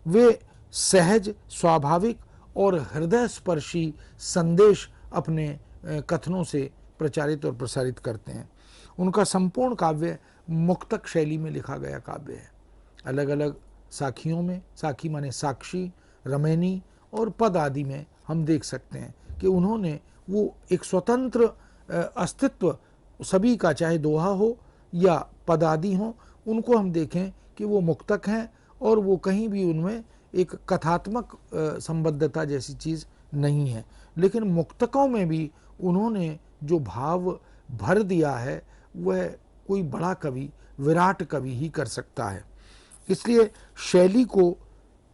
वे सहज, स्वाभाविक और हृदय स्पर्शी संदेश अपने कथनों से प्रचारित और प्रसारित करते हैं। उनका संपूर्ण काव्य मुक्तक शैली में लिखा गया काव्य है। अलग अलग साखियों में, साखी माने साक्षी, रमैनी और पद आदि में हम देख सकते हैं कि उन्होंने वो एक स्वतंत्र अस्तित्व सभी का, चाहे दोहा हो या पद आदि हो, उनको हम देखें कि वो मुक्तक हैं और वो कहीं भी उनमें एक कथात्मक संबद्धता जैसी चीज़ नहीं है। लेकिन मुक्तकों में भी उन्होंने जो भाव भर दिया है वह कोई बड़ा कवि, विराट कवि ही कर सकता है। इसलिए शैली को,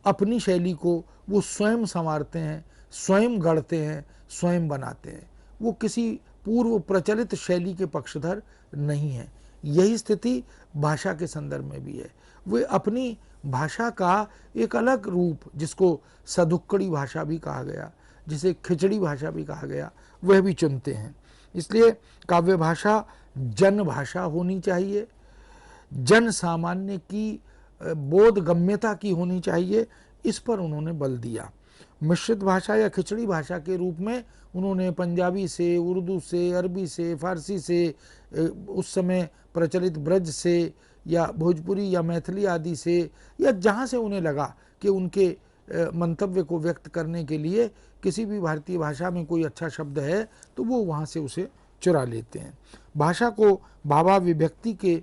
अपनी शैली को वो स्वयं संवारते हैं, स्वयं गढ़ते हैं, स्वयं बनाते हैं। वो किसी पूर्व प्रचलित शैली के पक्षधर नहीं है। यही स्थिति भाषा के संदर्भ में भी है। वे अपनी भाषा का एक अलग रूप, जिसको सदुक्कड़ी भाषा भी कहा गया, जिसे खिचड़ी भाषा भी कहा गया, वह भी चुनते हैं। इसलिए काव्य भाषा जन भाषा होनी चाहिए, जन सामान्य की बोधगम्यता की होनी चाहिए, इस पर उन्होंने बल दिया। मिश्रित भाषा या खिचड़ी भाषा के रूप में उन्होंने पंजाबी से, उर्दू से, अरबी से, फारसी से, उस समय प्रचलित ब्रज से या भोजपुरी या मैथिली आदि से, या जहाँ से उन्हें लगा कि उनके मंतव्य को व्यक्त करने के लिए किसी भी भारतीय भाषा में कोई अच्छा शब्द है तो वो वहाँ से उसे चुरा लेते हैं। भाषा को भावाभिव्यक्ति के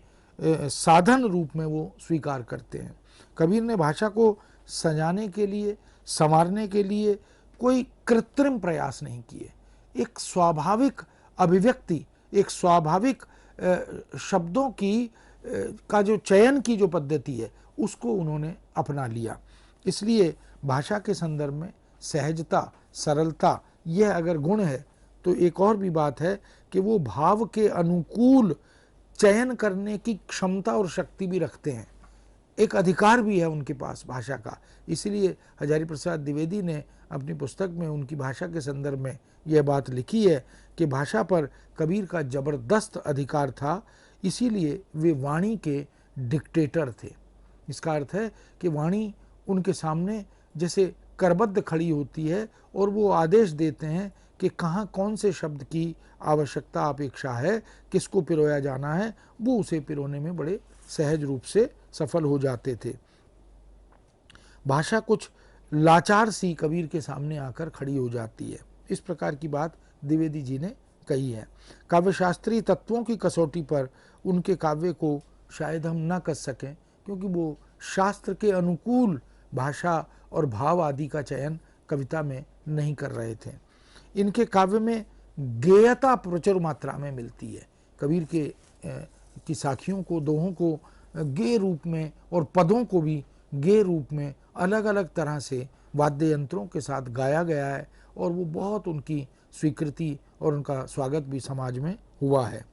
साधन रूप में वो स्वीकार करते हैं। कबीर ने भाषा को सजाने के लिए, संवारने के लिए कोई कृत्रिम प्रयास नहीं किए। एक स्वाभाविक अभिव्यक्ति, एक स्वाभाविक शब्दों की का जो चयन की जो पद्धति है उसको उन्होंने अपना लिया। इसलिए भाषा के संदर्भ में सहजता, सरलता, यह अगर गुण है तो एक और भी बात है कि वो भाव के अनुकूल चयन करने की क्षमता और शक्ति भी रखते हैं। एक अधिकार भी है उनके पास भाषा का। इसलिए हजारी प्रसाद द्विवेदी ने अपनी पुस्तक में उनकी भाषा के संदर्भ में यह बात लिखी है कि भाषा पर कबीर का जबरदस्त अधिकार था, इसीलिए वे वाणी के डिक्टेटर थे। इसका अर्थ है कि वाणी उनके सामने जैसे करबद्ध खड़ी होती है और वो आदेश देते हैं कि कहाँ कौन से शब्द की आवश्यकता, अपेक्षा है, किसको पिरोया जाना है, वो उसे पिरोने में बड़े सहज रूप से सफल हो जाते थे। भाषा कुछ लाचार सी कबीर के सामने आकर खड़ी हो जाती है, इस प्रकार की बात द्विवेदी जी ने कही है। काव्यशास्त्रीय तत्वों की कसौटी पर उनके काव्य को शायद हम न कस सकें, क्योंकि वो शास्त्र के अनुकूल भाषा और भाव आदि का चयन कविता में नहीं कर रहे थे। इनके काव्य में गेयता प्रचुर मात्रा में मिलती है। कबीर के की साखियों को, दोहों को गेय रूप में और पदों को भी गेय रूप में अलग अलग तरह से वाद्य यंत्रों के साथ गाया गया है और वो बहुत उनकी स्वीकृति और उनका स्वागत भी समाज में हुआ है।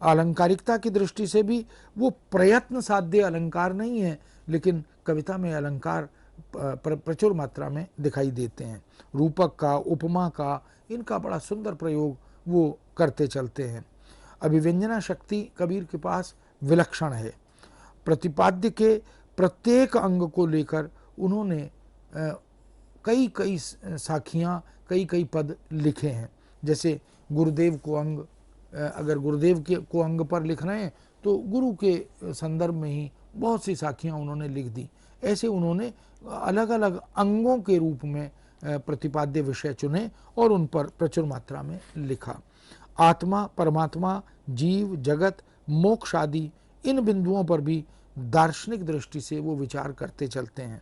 अलंकारिकता की दृष्टि से भी वो प्रयत्न साध्य अलंकार नहीं है, लेकिन कविता में अलंकार प्रचुर मात्रा में दिखाई देते हैं। रूपक का, उपमा का, इनका बड़ा सुंदर प्रयोग वो करते चलते हैं। अभिव्यंजना शक्ति कबीर के पास विलक्षण है। प्रतिपाद्य के प्रत्येक अंग को लेकर उन्होंने कई कई साखियाँ, कई कई पद लिखे हैं। जैसे गुरुदेव को अंग, अगर गुरुदेव के को अंग पर लिख रहे हैं तो गुरु के संदर्भ में ही बहुत सी साखियाँ उन्होंने लिख दी। ऐसे उन्होंने अलग अलग अंगों के रूप में प्रतिपाद्य विषय चुने और उन पर प्रचुर मात्रा में लिखा। आत्मा, परमात्मा, जीव, जगत, मोक्ष आदि इन बिंदुओं पर भी दार्शनिक दृष्टि से वो विचार करते चलते हैं।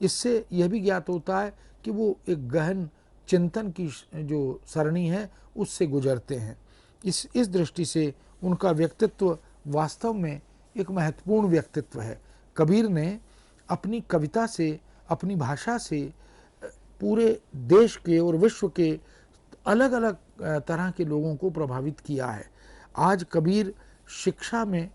इससे यह भी ज्ञात होता है कि वो एक गहन चिंतन की जो सरणी है उससे गुजरते हैं। इस दृष्टि से उनका व्यक्तित्व वास्तव में एक महत्वपूर्ण व्यक्तित्व है। कबीर ने अपनी कविता से, अपनी भाषा से पूरे देश के और विश्व के अलग अलग तरह के लोगों को प्रभावित किया है। आज कबीर शिक्षा में,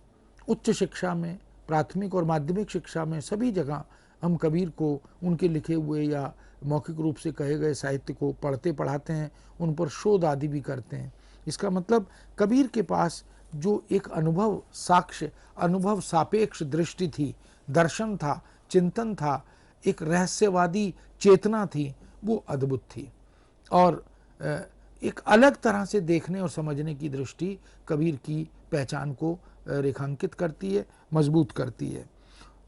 उच्च शिक्षा में, प्राथमिक और माध्यमिक शिक्षा में सभी जगह हम कबीर को उनके लिखे हुए या मौखिक रूप से कहे गए साहित्य को पढ़ते पढ़ाते हैं, उन पर शोध आदि भी करते हैं। इसका मतलब कबीर के पास जो एक अनुभव साक्ष्य, अनुभव सापेक्ष दृष्टि थी, दर्शन था, चिंतन था, एक रहस्यवादी चेतना थी, वो अद्भुत थी। और एक अलग तरह से देखने और समझने की दृष्टि कबीर की पहचान को रेखांकित करती है, मजबूत करती है।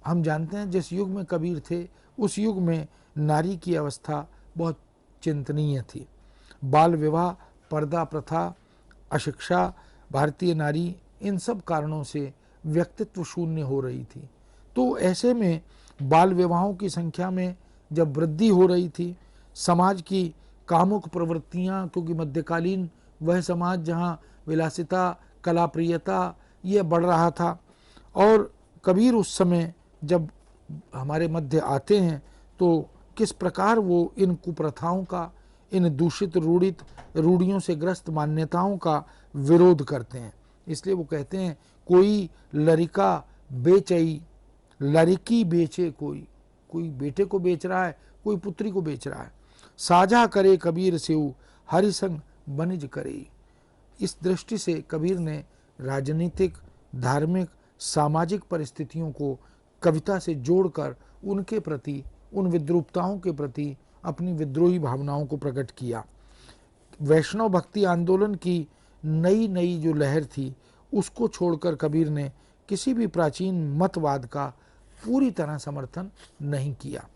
हम जानते हैं जिस युग में कबीर थे उस युग में नारी की अवस्था बहुत चिंतनीय थी। बाल विवाह, पर्दा प्रथा, अशिक्षा, भारतीय नारी, इन सब कारणों से व्यक्तित्व शून्य हो रही थी। तो ऐसे में बाल विवाहों की संख्या में जब वृद्धि हो रही थी, समाज की कामुक प्रवृत्तियां, क्योंकि मध्यकालीन वह समाज जहाँ विलासिता, कलाप्रियता ये बढ़ रहा था, और कबीर उस समय जब हमारे मध्य आते हैं तो किस प्रकार वो इन कुप्रथाओं का, इन दूषित रूढ़ियों से ग्रस्त मान्यताओं का विरोध करते हैं। इसलिए वो कहते हैं, कोई लड़का बेचई, लड़की बेचे कोई बेटे को बेच रहा है, कोई पुत्री को बेच रहा है। साझा करे कबीर सेऊ, हरि संग बनिज करे। इस दृष्टि से कबीर ने राजनीतिक, धार्मिक, सामाजिक परिस्थितियों को कविता से जोड़कर उनके प्रति, उन विद्रूपताओं के प्रति अपनी विद्रोही भावनाओं को प्रकट किया। वैष्णव भक्ति आंदोलन की नई नई जो लहर थी उसको छोड़कर कबीर ने किसी भी प्राचीन मतवाद का पूरी तरह समर्थन नहीं किया।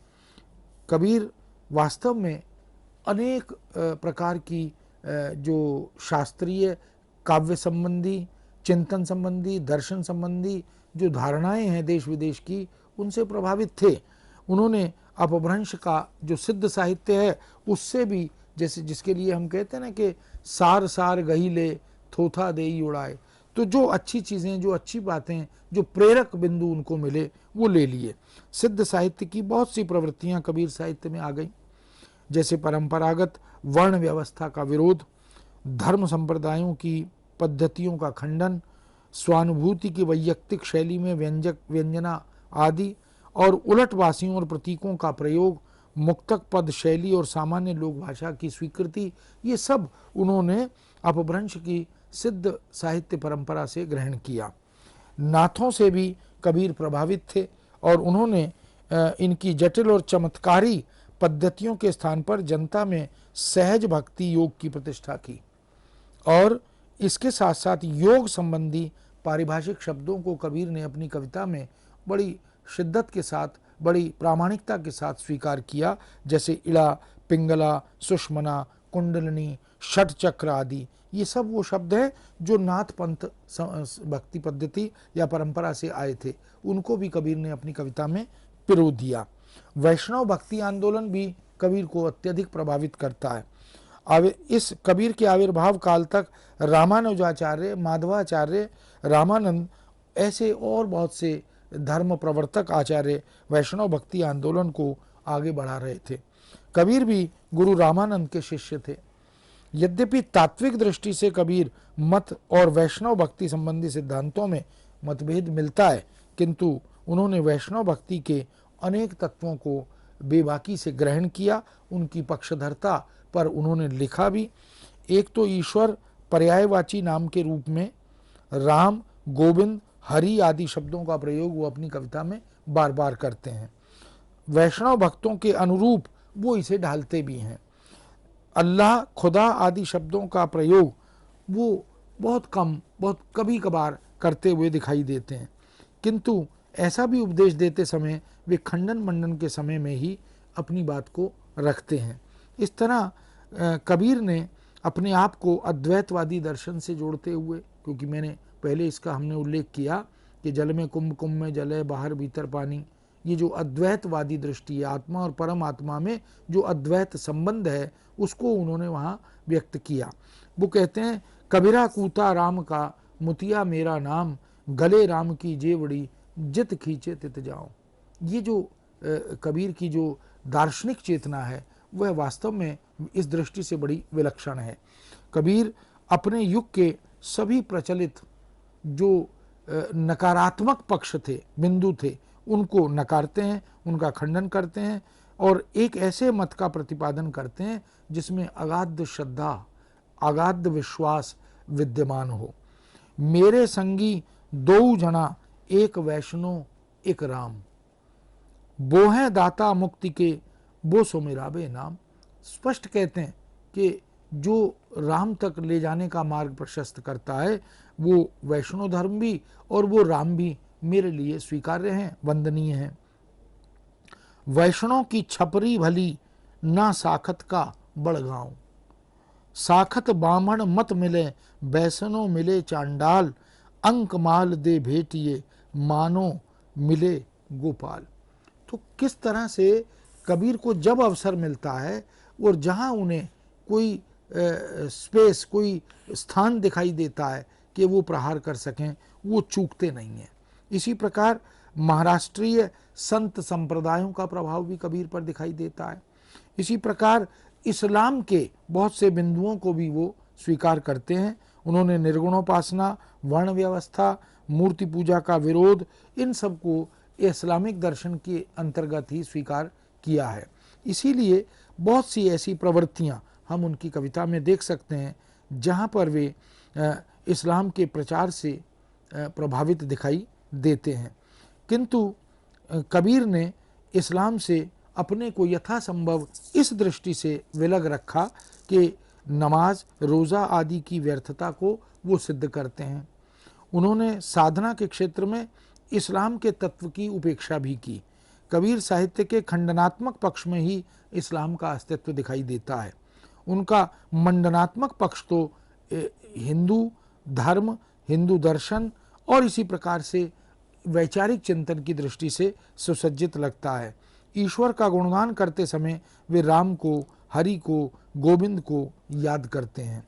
कबीर वास्तव में अनेक प्रकार की जो शास्त्रीय, काव्य संबंधी, चिंतन संबंधी, दर्शन संबंधी जो धारणाएं हैं देश विदेश की, उनसे प्रभावित थे। उन्होंने अपभ्रंश का जो सिद्ध साहित्य है उससे भी, जैसे जिसके लिए हम कहते हैं ना कि सार सार गही ले, थोथा देई उड़ाए, तो जो अच्छी चीज़ें, जो अच्छी बातें, जो प्रेरक बिंदु उनको मिले वो ले लिए। सिद्ध साहित्य की बहुत सी प्रवृत्तियां कबीर साहित्य में आ गई, जैसे परंपरागत वर्ण व्यवस्था का विरोध, धर्म संप्रदायों की पद्धतियों का खंडन, स्वानुभूति की वैयक्तिक शैली में व्यंजना आदि, और उलटवासियों और प्रतीकों का प्रयोग, मुक्तक पद शैली और सामान्य लोक भाषा की स्वीकृति, ये सब उन्होंने अपभ्रंश की सिद्ध साहित्य परंपरा से ग्रहण किया। नाथों से भी कबीर प्रभावित थे और उन्होंने इनकी जटिल और चमत्कारी पद्धतियों के स्थान पर जनता में सहज भक्ति योग की प्रतिष्ठा की, और इसके साथ साथ योग संबंधी पारिभाषिक शब्दों को कबीर ने अपनी कविता में बड़ी शिद्दत के साथ, बड़ी प्रामाणिकता के साथ स्वीकार किया। जैसे इड़ा, पिंगला, सुषमना, कुंडलिनी, षट चक्र आदि, ये सब वो शब्द हैं जो नाथ पंथ भक्ति पद्धति या परंपरा से आए थे, उनको भी कबीर ने अपनी कविता में पिरो दिया। वैष्णव भक्ति आंदोलन भी कबीर को अत्यधिक प्रभावित करता है। इस कबीर के आविर्भाव काल तक रामानुजाचार्य, माधवाचार्य, रामानंद, ऐसे और बहुत से धर्म प्रवर्तक आचार्य वैष्णव भक्ति आंदोलन को आगे बढ़ा रहे थे। कबीर भी गुरु रामानंद के शिष्य थे। यद्यपि तात्विक दृष्टि से कबीर मत और वैष्णव भक्ति संबंधी सिद्धांतों में मतभेद मिलता है, किंतु उन्होंने वैष्णव भक्ति के अनेक तत्वों को बेबाकी से ग्रहण किया। उनकी पक्षधरता पर उन्होंने लिखा भी। एक तो ईश्वर पर्यायवाची नाम के रूप में राम, गोविंद, हरि आदि शब्दों का प्रयोग वो अपनी कविता में बार बार करते हैं। वैष्णव भक्तों के अनुरूप वो इसे ढालते भी हैं। अल्लाह, खुदा आदि शब्दों का प्रयोग वो बहुत कम, बहुत कभी कभार करते हुए दिखाई देते हैं, किंतु ऐसा भी उपदेश देते समय वे खंडन मंडन के समय में ही अपनी बात को रखते हैं। इस तरह कबीर ने अपने आप को अद्वैतवादी दर्शन से जोड़ते हुए, क्योंकि मैंने पहले इसका हमने उल्लेख किया कि जल में कुंभ, कुंभ में जल है, बाहर भीतर पानी, ये जो अद्वैतवादी दृष्टि है, आत्मा और परम आत्मा में जो अद्वैत संबंध है, उसको उन्होंने वहाँ व्यक्त किया। वो कहते हैं, कबीरा कूता राम का, मुतिया मेरा नाम, गले राम की जेवड़ी, जित खींचे तित जाऊं। ये जो कबीर की जो दार्शनिक चेतना है वह वास्तव में इस दृष्टि से बड़ी विलक्षण है। कबीर अपने युग के सभी प्रचलित जो नकारात्मक पक्ष थे, बिंदु थे, उनको नकारते हैं, उनका खंडन करते हैं और एक ऐसे मत का प्रतिपादन करते हैं जिसमें अगाध श्रद्धा, अगाध विश्वास विद्यमान हो। मेरे संगी दो जना, एक वैष्णो एक राम, वो है दाता मुक्ति के, वो सुमिराबे नाम। स्पष्ट कहते हैं कि जो राम तक ले जाने का मार्ग प्रशस्त करता है वो वैष्णव धर्म भी और वो राम भी मेरे लिए स्वीकार्य हैं, वंदनीय हैं। वैष्णव की छपरी भली, ना साखत का बड़गांव, साखत बामण मत मिले, बैसनो मिले चांडाल, अंक माल दे भेटिए, मानो मिले गोपाल। तो किस तरह से कबीर को जब अवसर मिलता है और जहाँ उन्हें कोई स्पेस, कोई स्थान दिखाई देता है कि वो प्रहार कर सकें, वो चूकते नहीं हैं। इसी प्रकार महाराष्ट्रीय संत संप्रदायों का प्रभाव भी कबीर पर दिखाई देता है। इसी प्रकार इस्लाम के बहुत से बिंदुओं को भी वो स्वीकार करते हैं। उन्होंने निर्गुणोपासना, वर्ण व्यवस्था, मूर्ति पूजा का विरोध, इन सब को इस्लामिक दर्शन के अंतर्गत ही स्वीकार किया है। इसीलिए बहुत सी ऐसी प्रवृत्तियां हम उनकी कविता में देख सकते हैं जहां पर वे इस्लाम के प्रचार से प्रभावित दिखाई देते हैं। किंतु कबीर ने इस्लाम से अपने को यथासंभव इस दृष्टि से विलग रखा कि नमाज, रोज़ा आदि की व्यर्थता को वो सिद्ध करते हैं। उन्होंने साधना के क्षेत्र में इस्लाम के तत्व की उपेक्षा भी की। कबीर साहित्य के खंडनात्मक पक्ष में ही इस्लाम का अस्तित्व दिखाई देता है। उनका मंडनात्मक पक्ष तो हिंदू धर्म, हिंदू दर्शन और इसी प्रकार से वैचारिक चिंतन की दृष्टि से सुसज्जित लगता है। ईश्वर का गुणगान करते समय वे राम को, हरि को, गोविंद को याद करते हैं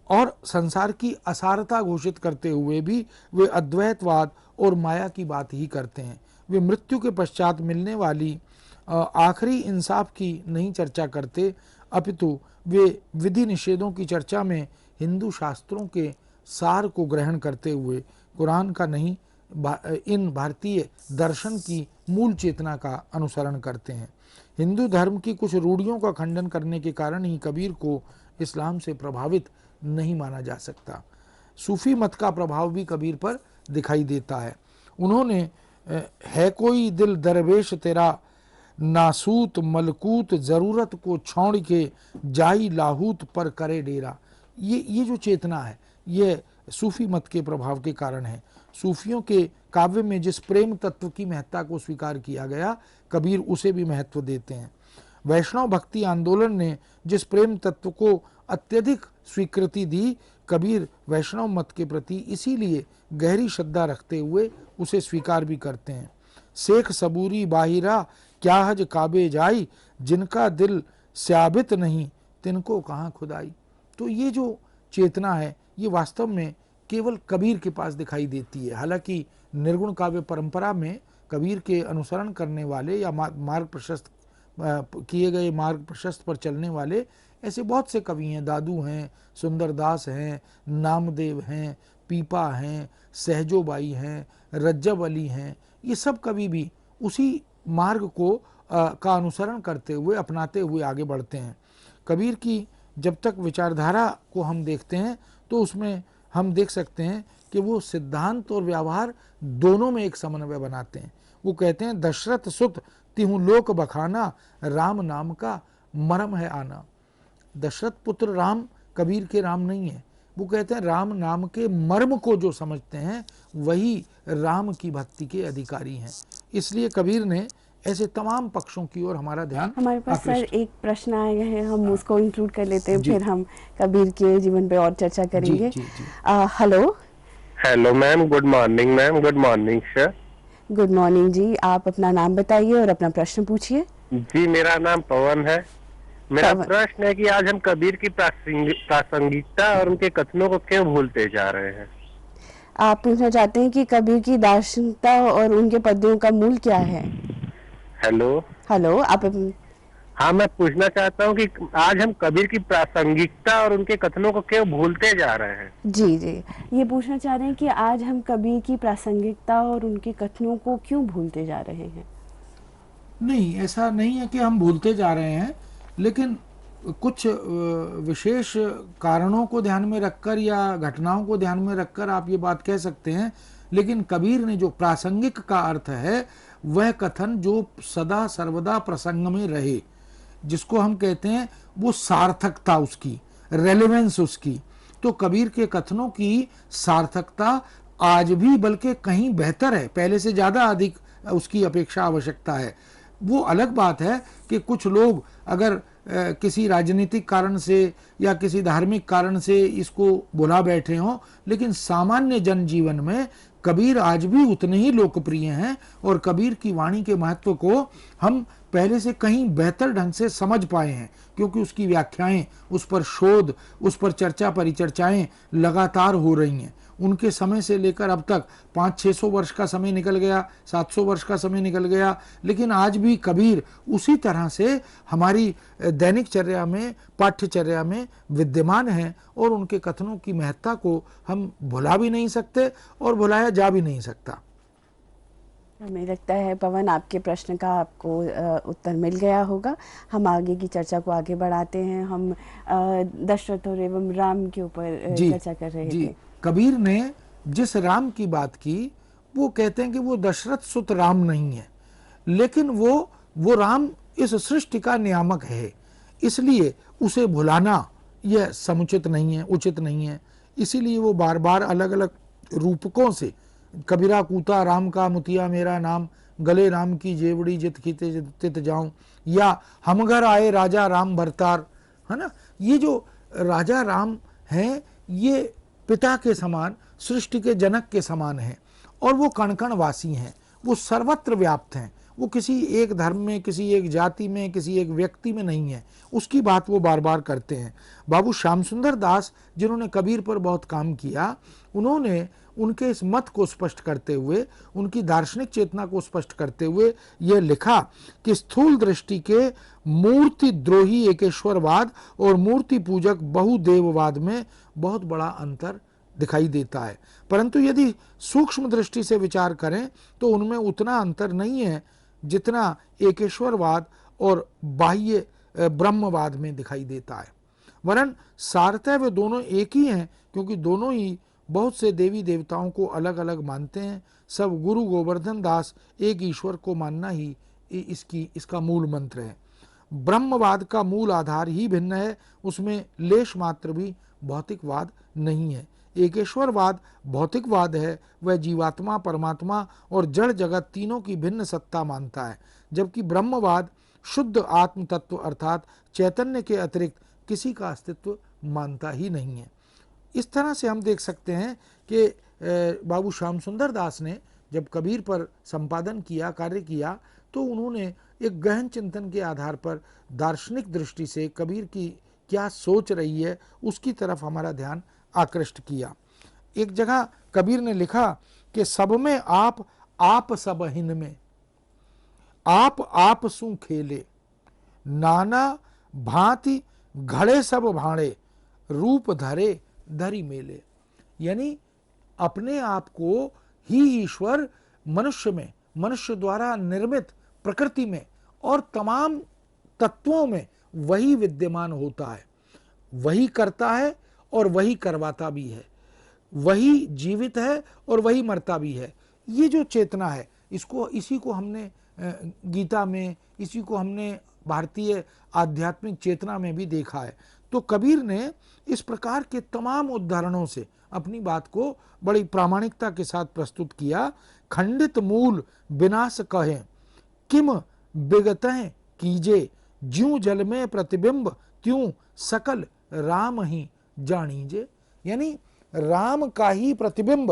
और संसार की असारता घोषित करते हुए भी वे अद्वैतवाद और माया की बात ही करते हैं। वे मृत्यु के पश्चात मिलने वाली आखिरी इंसाफ की नहीं चर्चा करते, अपितु वे विधि निषेधों की चर्चा में हिंदू शास्त्रों के सार को ग्रहण करते हुए कुरान का नहीं, इन भारतीय दर्शन की मूल चेतना का अनुसरण करते हैं। हिंदू धर्म की कुछ रूढ़ियों का खंडन करने के कारण ही कबीर को इस्लाम से प्रभावित नहीं माना जा सकता। सूफी मत का प्रभाव भी कबीर पर दिखाई देता है। उन्होंने है कोई दिल दरवेश तेरा, नासूत मलकूत जरूरत को छोड़ के, जाई लाहूत पर करे डेरा। ये जो चेतना है ये सूफी मत के प्रभाव के कारण है। सूफियों के काव्य में जिस प्रेम तत्व की महत्ता को स्वीकार किया गया, कबीर उसे भी महत्व देते हैं। वैष्णव भक्ति आंदोलन ने जिस प्रेम तत्व को अत्यधिक स्वीकृति दी, कबीर वैष्णव मत के प्रति इसीलिए गहरी श्रद्धा रखते हुए उसे स्वीकार भी करते हैं। शेख सबूरी बाहिरा, क्या हज काबे जाई, जिनका दिल स्याबित नहीं, तिनको कहाँ खुदाई। तो ये जो चेतना है ये वास्तव में केवल कबीर के पास दिखाई देती है। हालांकि निर्गुण काव्य परंपरा में कबीर के अनुसरण करने वाले या मार्ग प्रशस्त किए गए मार्ग प्रशस्त पर चलने वाले ऐसे बहुत से कवि हैं। दादू हैं, सुंदरदास हैं, नामदेव हैं, पीपा हैं, सहजोबाई हैं, रज्जब अली हैं। ये सब कवि भी उसी मार्ग को का अनुसरण करते हुए, अपनाते हुए आगे बढ़ते हैं। कबीर की जब तक विचारधारा को हम देखते हैं तो उसमें हम देख सकते हैं कि वो सिद्धांत और व्यवहार दोनों में एक समन्वय बनाते हैं। वो कहते हैं, दशरथ सुत तिहु लोक बखाना, राम नाम का मरम है आना। दशरथ पुत्र राम कबीर के राम नहीं है। वो कहते हैं राम नाम के मर्म को जो समझते हैं वही राम की भक्ति के अधिकारी हैं। इसलिए कबीर ने ऐसे तमाम पक्षों की ओर हमारा ध्यान हमारे पास सर आकृष्ट। एक प्रश्न आया है, हम उसको इंक्लूड कर लेते हैं, जी फिर हम कबीर के जीवन पे और चर्चा जी करेंगे। जी जी। Hello. Hello ma'am, good morning ma'am, good morning sir. Good morning जी, आप अपना नाम बताइए और अपना प्रश्न पूछिए। जी, मेरा नाम पवन है। मेरा पवन, प्रश्न है कि आज हम कबीर की प्रासंगिकता और उनके कथनों को क्यों भूलते जा रहे हैं। आप पूछना चाहते हैं कि कबीर की दार्शनिकता और उनके पद्यों का मूल क्या है? हेलो। हेलो, आप हाँ, मैं पूछना चाहता हूँ कि आज हम कबीर की प्रासंगिकता और उनके कथनों को क्यों भूलते जा रहे हैं। जी जी, ये पूछना चाह रहे हैं कि आज हम कबीर की प्रासंगिकता और उनके कथनों को क्यों भूलते जा रहे हैं। नहीं, ऐसा नहीं है कि हम भूलते जा रहे हैं, लेकिन कुछ विशेष कारणों को ध्यान में रखकर या घटनाओं को ध्यान में रखकर आप ये बात कह सकते हैं। लेकिन कबीर ने जो प्रासंगिक का अर्थ है, वह कथन जो सदा सर्वदा प्रसंग में रहे, जिसको हम कहते हैं वो सार्थकता, उसकी रेलेवेंस उसकी। तो कबीर के कथनों की सार्थकता आज भी बल्कि कहीं बेहतर है, पहले से ज़्यादा अधिक उसकी अपेक्षा आवश्यकता है। वो अलग बात है कि कुछ लोग अगर किसी राजनीतिक कारण से या किसी धार्मिक कारण से इसको भुला बैठे हों, लेकिन सामान्य जनजीवन में कबीर आज भी उतने ही लोकप्रिय हैं और कबीर की वाणी के महत्व को हम पहले से कहीं बेहतर ढंग से समझ पाए हैं, क्योंकि उसकी व्याख्याएं, उस पर शोध, उस पर चर्चा परिचर्चाएं लगातार हो रही हैं। उनके समय से लेकर अब तक 500-600 वर्ष का समय निकल गया, 700 वर्ष का समय निकल गया, लेकिन आज भी कबीर उसी तरह से हमारी दैनिक चर्या में, पाठ्यचर्या में विद्यमान है और उनके कथनों की महत्ता को हम भुला भी नहीं सकते और भुलाया जा भी नहीं सकता। हमें लगता है पवन, आपके प्रश्न का आपको उत्तर मिल गया होगा। हम आगे की चर्चा को आगे बढ़ाते हैं। हम दशरथ और एवं राम के ऊपर चर्चा कर रहे थे। कबीर ने जिस राम की बात की, वो कहते हैं कि वो दशरथ सुत राम नहीं है, लेकिन वो राम इस सृष्टि का नियामक है, इसलिए उसे भुलाना यह समुचित नहीं है, उचित नहीं है। इसीलिए वो बार बार अलग अलग रूपकों से, कबीरा कूता राम का मुतिया मेरा नाम, गले राम की जेवड़ी जित खीते तित जाऊं, या हम घर आए राजा राम भरतार, है ना। ये जो राजा राम हैं, ये पिता के समान, सृष्टि के जनक के समान हैं और वो कण कण वासी हैं, वो सर्वत्र व्याप्त हैं। वो किसी एक धर्म में, किसी एक जाति में, किसी एक व्यक्ति में नहीं है, उसकी बात वो बार बार करते हैं। बाबू श्याम सुंदर दास, जिन्होंने कबीर पर बहुत काम किया, उन्होंने उनके इस मत को स्पष्ट करते हुए, उनकी दार्शनिक चेतना को स्पष्ट करते हुए यह लिखा कि स्थूल दृष्टि के मूर्ति द्रोही एकेश्वरवाद और मूर्ति पूजक बहुदेववाद में बहुत बड़ा अंतर दिखाई देता है, परंतु यदि सूक्ष्म दृष्टि से विचार करें तो उनमें उतना अंतर नहीं है जितना एकेश्वरवाद और बाह्य ब्रह्मवाद में दिखाई देता है। वरन सारतः वे दोनों एक ही हैं, क्योंकि दोनों ही बहुत से देवी देवताओं को अलग अलग मानते हैं। सब गुरु गोवर्धन दास एक ईश्वर को मानना ही इसका मूल मंत्र है। ब्रह्मवाद का मूल आधार ही भिन्न है, उसमें लेश मात्र भी भौतिकवाद नहीं है। एकेश्वरवाद भौतिकवाद है, वह जीवात्मा, परमात्मा और जड़ जगत तीनों की भिन्न सत्ता मानता है, जबकि ब्रह्मवाद शुद्ध आत्म तत्व अर्थात चैतन्य के अतिरिक्त किसी का अस्तित्व मानता ही नहीं है। इस तरह से हम देख सकते हैं कि बाबू श्याम सुंदर दास ने जब कबीर पर संपादन किया, कार्य किया, तो उन्होंने एक गहन चिंतन के आधार पर दार्शनिक दृष्टि से कबीर की क्या सोच रही है उसकी तरफ हमारा ध्यान आकृष्ट किया। एक जगह कबीर ने लिखा कि सब में आप सब हिन में, आप सु खेले, नाना भांति घड़े सब भाड़े, रूप धरे धरी मेले। यानी अपने आप को ही ईश्वर मनुष्य में, मनुष्य द्वारा निर्मित प्रकृति में और तमाम तत्वों में वही विद्यमान होता है, वही करता है और वही करवाता भी है, वही जीवित है और वही मरता भी है। ये जो चेतना है, इसी को हमने गीता में, इसी को हमने भारतीय आध्यात्मिक चेतना में भी देखा है। तो कबीर ने इस प्रकार के तमाम उदाहरणों से अपनी बात को बड़ी प्रामाणिकता के साथ प्रस्तुत किया। खंडित मूल विनाश कहें, किम बिगतह कीजे, ज्यों जल में प्रतिबिंब त्यों सकल राम ही जानीजे। यानी राम का ही प्रतिबिंब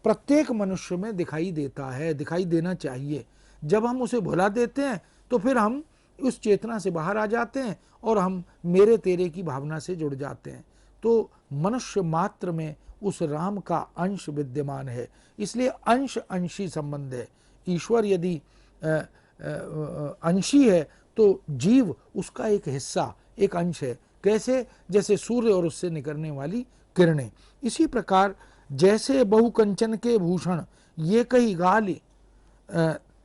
प्रत्येक मनुष्य में दिखाई देता है, दिखाई देना चाहिए। जब हम उसे भुला देते हैं तो फिर हम उस चेतना से बाहर आ जाते हैं और हम मेरे तेरे की भावना से जुड़ जाते हैं। तो मनुष्य मात्र में उस राम का अंश विद्यमान है, इसलिए अंश अंशी संबंध है। ईश्वर यदि अंशी है तो जीव उसका एक हिस्सा, एक अंश है। कैसे? जैसे सूर्य और उससे निकलने वाली किरणें। इसी प्रकार जैसे बहुकंचन के भूषण ये कही गाली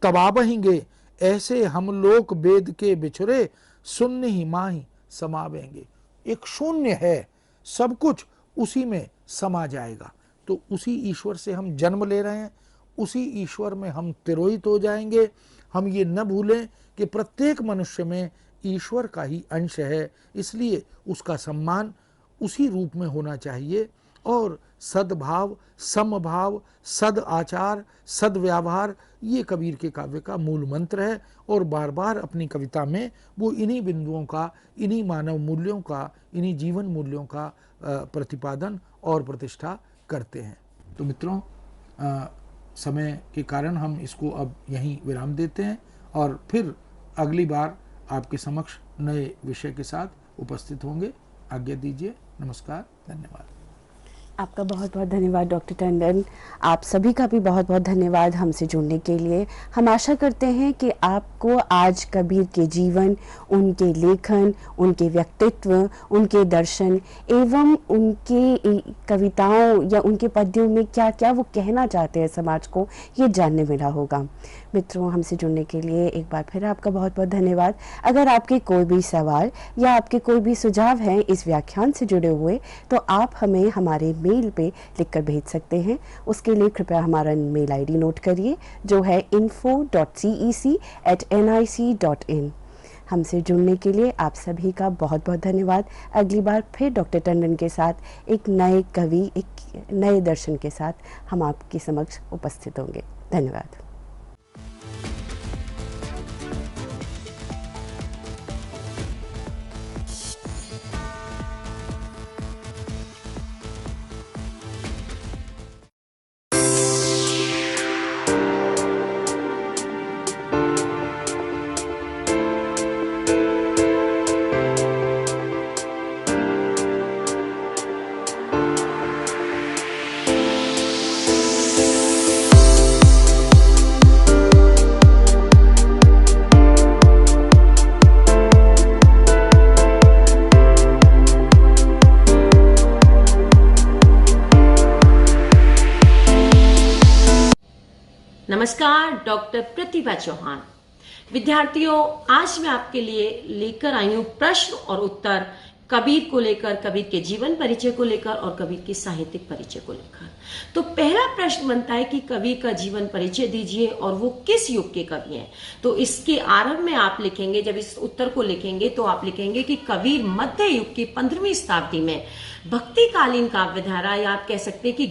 तबाबहेंगे, ऐसे हम लोग वेद के बिछुरे शून्य ही माही समावेंगे। एक शून्य है, सब कुछ उसी में समा जाएगा। तो उसी ईश्वर से हम जन्म ले रहे हैं, उसी ईश्वर में हम तिरोहित हो जाएंगे। हम ये न भूलें कि प्रत्येक मनुष्य में ईश्वर का ही अंश है, इसलिए उसका सम्मान उसी रूप में होना चाहिए। और सद्भाव, समभाव, सद आचार, सद्व्यवहार ये कबीर के काव्य का मूल मंत्र है। और बार बार अपनी कविता में वो इन्हीं बिंदुओं का, इन्हीं मानव मूल्यों का, इन्हीं जीवन मूल्यों का प्रतिपादन और प्रतिष्ठा करते हैं। तो मित्रों, समय के कारण हम इसको अब यहीं विराम देते हैं और फिर अगली बार आपके समक्ष नए विषय के साथ उपस्थित होंगे। आज्ञा दीजिए। नमस्कार, धन्यवाद। आपका बहुत बहुत धन्यवाद डॉक्टर टंडन। आप सभी का भी बहुत बहुत धन्यवाद हमसे जुड़ने के लिए। हम आशा करते हैं कि आपको आज कबीर के जीवन, उनके लेखन, उनके व्यक्तित्व, उनके दर्शन एवं उनके कविताओं या उनके पद्यों में क्या क्या वो कहना चाहते हैं समाज को, ये जानने मिला होगा। मित्रों, हमसे जुड़ने के लिए एक बार फिर आपका बहुत बहुत धन्यवाद। अगर आपके कोई भी सवाल या आपके कोई भी सुझाव हैं इस व्याख्यान से जुड़े हुए, तो आप हमें हमारे मेल पे लिखकर भेज सकते हैं। उसके लिए कृपया हमारा मेल आईडी नोट करिए, जो है info.cec@nic.in। हमसे जुड़ने के लिए आप सभी का बहुत बहुत धन्यवाद। अगली बार फिर डॉक्टर टंडन के साथ एक नए कवि, एक नए दर्शन के साथ हम आपके समक्ष उपस्थित होंगे। धन्यवाद। नमस्कार, डॉक्टर प्रतिभा चौहान। विद्यार्थियों, आज मैं आपके लिए लेकर आई हूं प्रश्न और उत्तर कबीर को लेकर, कबीर के जीवन परिचय को लेकर और कबीर के साहित्यिक परिचय को लेकर। तो पहला प्रश्न बनता है कि कबीर का जीवन परिचय दीजिए और वो किस युग के कवि हैं। तो इसके आरंभ में आप लिखेंगे, जब इस उत्तर को लिखेंगे तो आप लिखेंगे कि कबीर मध्य युग की 15वीं शताब्दी में भक्तिकालीन काव्यधारा, या आप कह सकते हैं कि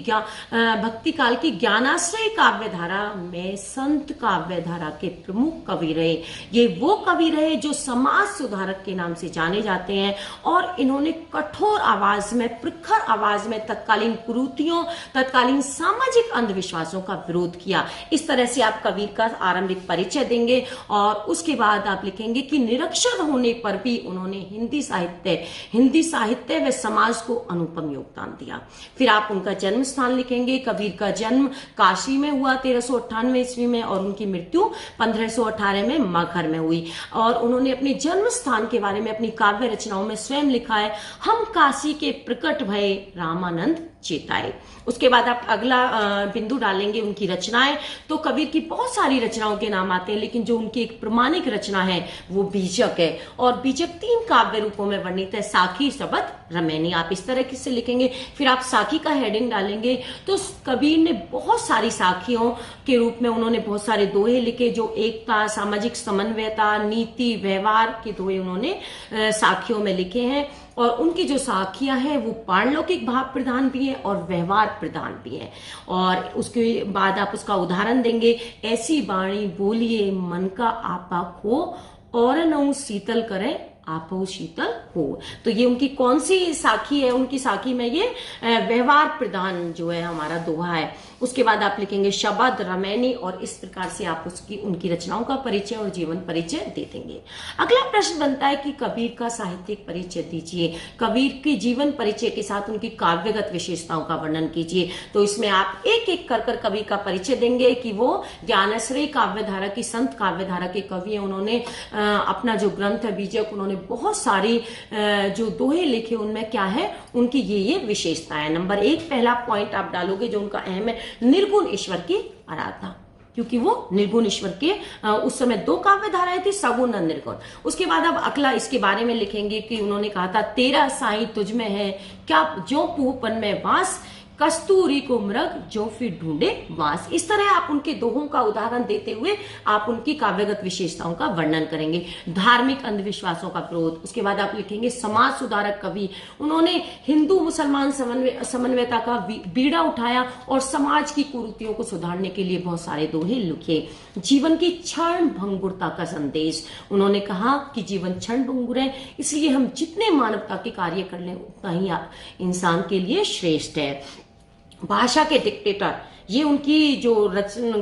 भक्ति काल की ज्ञानाश्रय काव्यधारा में संत काव्यधारा के प्रमुख कवि रहे। ये वो कवि रहे जो समाज सुधारक के नाम से जाने जाते हैं और इन्होंने कठोर आवाज में, प्रखर आवाज में तत्कालीन कुरीतियों, तत्कालीन सामाजिक अंधविश्वासों का विरोध किया। इस तरह से आप कबीर का आरंभिक परिचय देंगे और उसके बाद आप लिखेंगे कि निरक्षर होने पर भी उन्होंने हिंदी साहित्य व समाज को अनुपम योगदान दिया। फिर आप उनका जन्म स्थान लिखेंगे। कबीर का जन्म काशी में हुआ 1398 ईस्वी में और उनकी मृत्यु 1518 में मगहर में हुई। और उन्होंने अपने जन्म स्थान के बारे में अपनी काव्य रचनाओं में स्वयं लिखा है, हम काशी के प्रकट भये रामानंद चेताए। उसके बाद आप अगला बिंदु डालेंगे उनकी रचनाएं। तो कबीर की बहुत सारी रचनाओं के नाम आते हैं, लेकिन जो उनकी एक प्रमाणिक रचना है वो बीजक है। और बीजक 3 काव्य रूपों में वर्णित है, साखी, शबद, रमैनी। आप इस तरह से लिखेंगे। फिर आप साखी का हेडिंग डालेंगे। तो कबीर ने बहुत सारी साखियों के रूप में उन्होंने बहुत सारे दोहे लिखे, जो एकता, सामाजिक समन्वयता, नीति, व्यवहार के दोहे उन्होंने साखियों में लिखे हैं। और उनकी जो साखियां हैं वो पारलौकिक भाव प्रधान भी है और व्यवहार प्रधान भी है। और उसके बाद आप उसका उदाहरण देंगे, ऐसी वाणी बोलिए मन का आपा खो, और नौ शीतल करे आपो शीतल हो। तो ये उनकी कौन सी साखी है? उनकी साखी में ये व्यवहार प्रधान जो है हमारा दोहा है। उसके बाद आप लिखेंगे शब्द रमैनी, और इस प्रकार से आप उसकी उनकी रचनाओं का परिचय और जीवन परिचय दे देंगे। अगला प्रश्न बनता है कि कबीर का साहित्यिक परिचय दीजिए। कबीर के जीवन परिचय के साथ उनकी काव्यगत विशेषताओं का वर्णन कीजिए। तो इसमें आप एक एक कर कबीर का परिचय देंगे कि वो ज्ञानाश्रयी काव्यधारा की, संत काव्यधारा के कवि हैं। उन्होंने अपना जो ग्रंथ है बीजक, उन्होंने बहुत सारी जो दोहे लिखे, उनमें क्या है, उनकी ये विशेषताएं। नंबर 1 पहला पॉइंट आप डालोगे जो उनका अहम है, निर्गुण ईश्वर की आराधना, क्योंकि वो निर्गुण ईश्वर के उस समय 2 काव्य धाराएं थी, सगुण और निर्गुण। उसके बाद अब अगला इसके बारे में लिखेंगे कि उन्होंने कहा था, तेरा साईं तुझ में है क्या जो पूहपन में वास, कस्तूरी को मृग जो फिर ढूंढे वास। इस तरह आप उनके दोहों का उदाहरण देते हुए आप उनकी काव्यगत विशेषताओं का वर्णन करेंगे। धार्मिक अंधविश्वासों का विरोध। उसके बाद आप लिखेंगे समाज सुधारक कवि। उन्होंने हिंदू मुसलमान समन्वयता का बीड़ा उठाया और समाज की कुरीतियों को सुधारने के लिए बहुत सारे दोहे लिखे। जीवन की क्षण भंगुरता का संदेश। उन्होंने कहा कि जीवन क्षण भंगुर है, इसलिए हम जितने मानवता के कार्य कर लें उतना ही इंसान के लिए श्रेष्ठ है। भाषा के डिक्टेटर, ये उनकी जो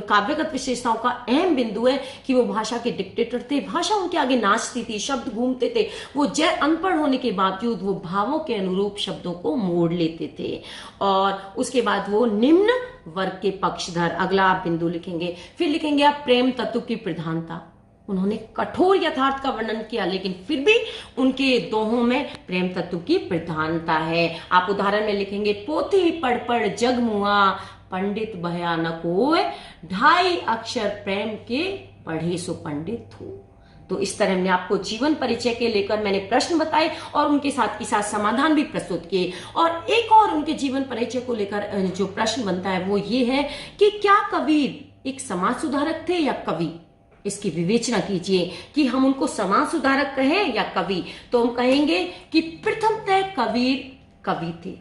काव्यगत विशेषताओं का अहम बिंदु है कि वो भाषा के डिक्टेटर थे। भाषा उनके आगे नाचती थी, शब्द घूमते थे। वो अनपढ़ होने के बावजूद वो भावों के अनुरूप शब्दों को मोड़ लेते थे। और उसके बाद वो निम्न वर्ग के पक्षधर, अगला आप बिंदु लिखेंगे। फिर लिखेंगे आप प्रेम तत्व की प्रधानता। उन्होंने कठोर यथार्थ का वर्णन किया, लेकिन फिर भी उनके दोहों में प्रेम तत्व की प्रधानता है। आप उदाहरण में लिखेंगे, पोथी पढ़ पढ़ जग मुआ, पंडित भयानक होए, 2.5 अक्षर प्रेम के पढ़े सो पंडित हो। तो इस तरह हमने आपको जीवन परिचय के लेकर मैंने प्रश्न बताए और उनके साथ ही साथ समाधान भी प्रस्तुत किए। और एक और उनके जीवन परिचय को लेकर जो प्रश्न बनता है वो ये है कि क्या कबीर एक समाज सुधारक थे या कवि? इसकी विवेचना कीजिए कि हम उनको समाज सुधारक कहें या कवि। तो हम कहेंगे कि प्रथमतः कबीर कवि थे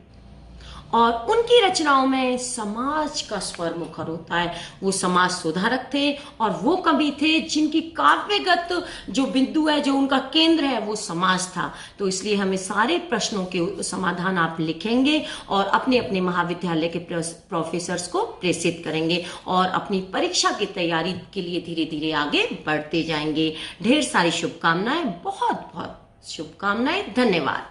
और उनकी रचनाओं में समाज का स्वर मुखर होता है। वो समाज सुधारक थे और वो कवि थे जिनकी काव्यगत जो बिंदु है, जो उनका केंद्र है, वो समाज था। तो इसलिए हमें सारे प्रश्नों के समाधान आप लिखेंगे और अपने अपने महाविद्यालय के प्रोफेसर्स को प्रेषित करेंगे और अपनी परीक्षा की तैयारी के लिए धीरे धीरे आगे बढ़ते जाएंगे। ढेर सारी शुभकामनाएं, बहुत बहुत शुभकामनाएं। धन्यवाद।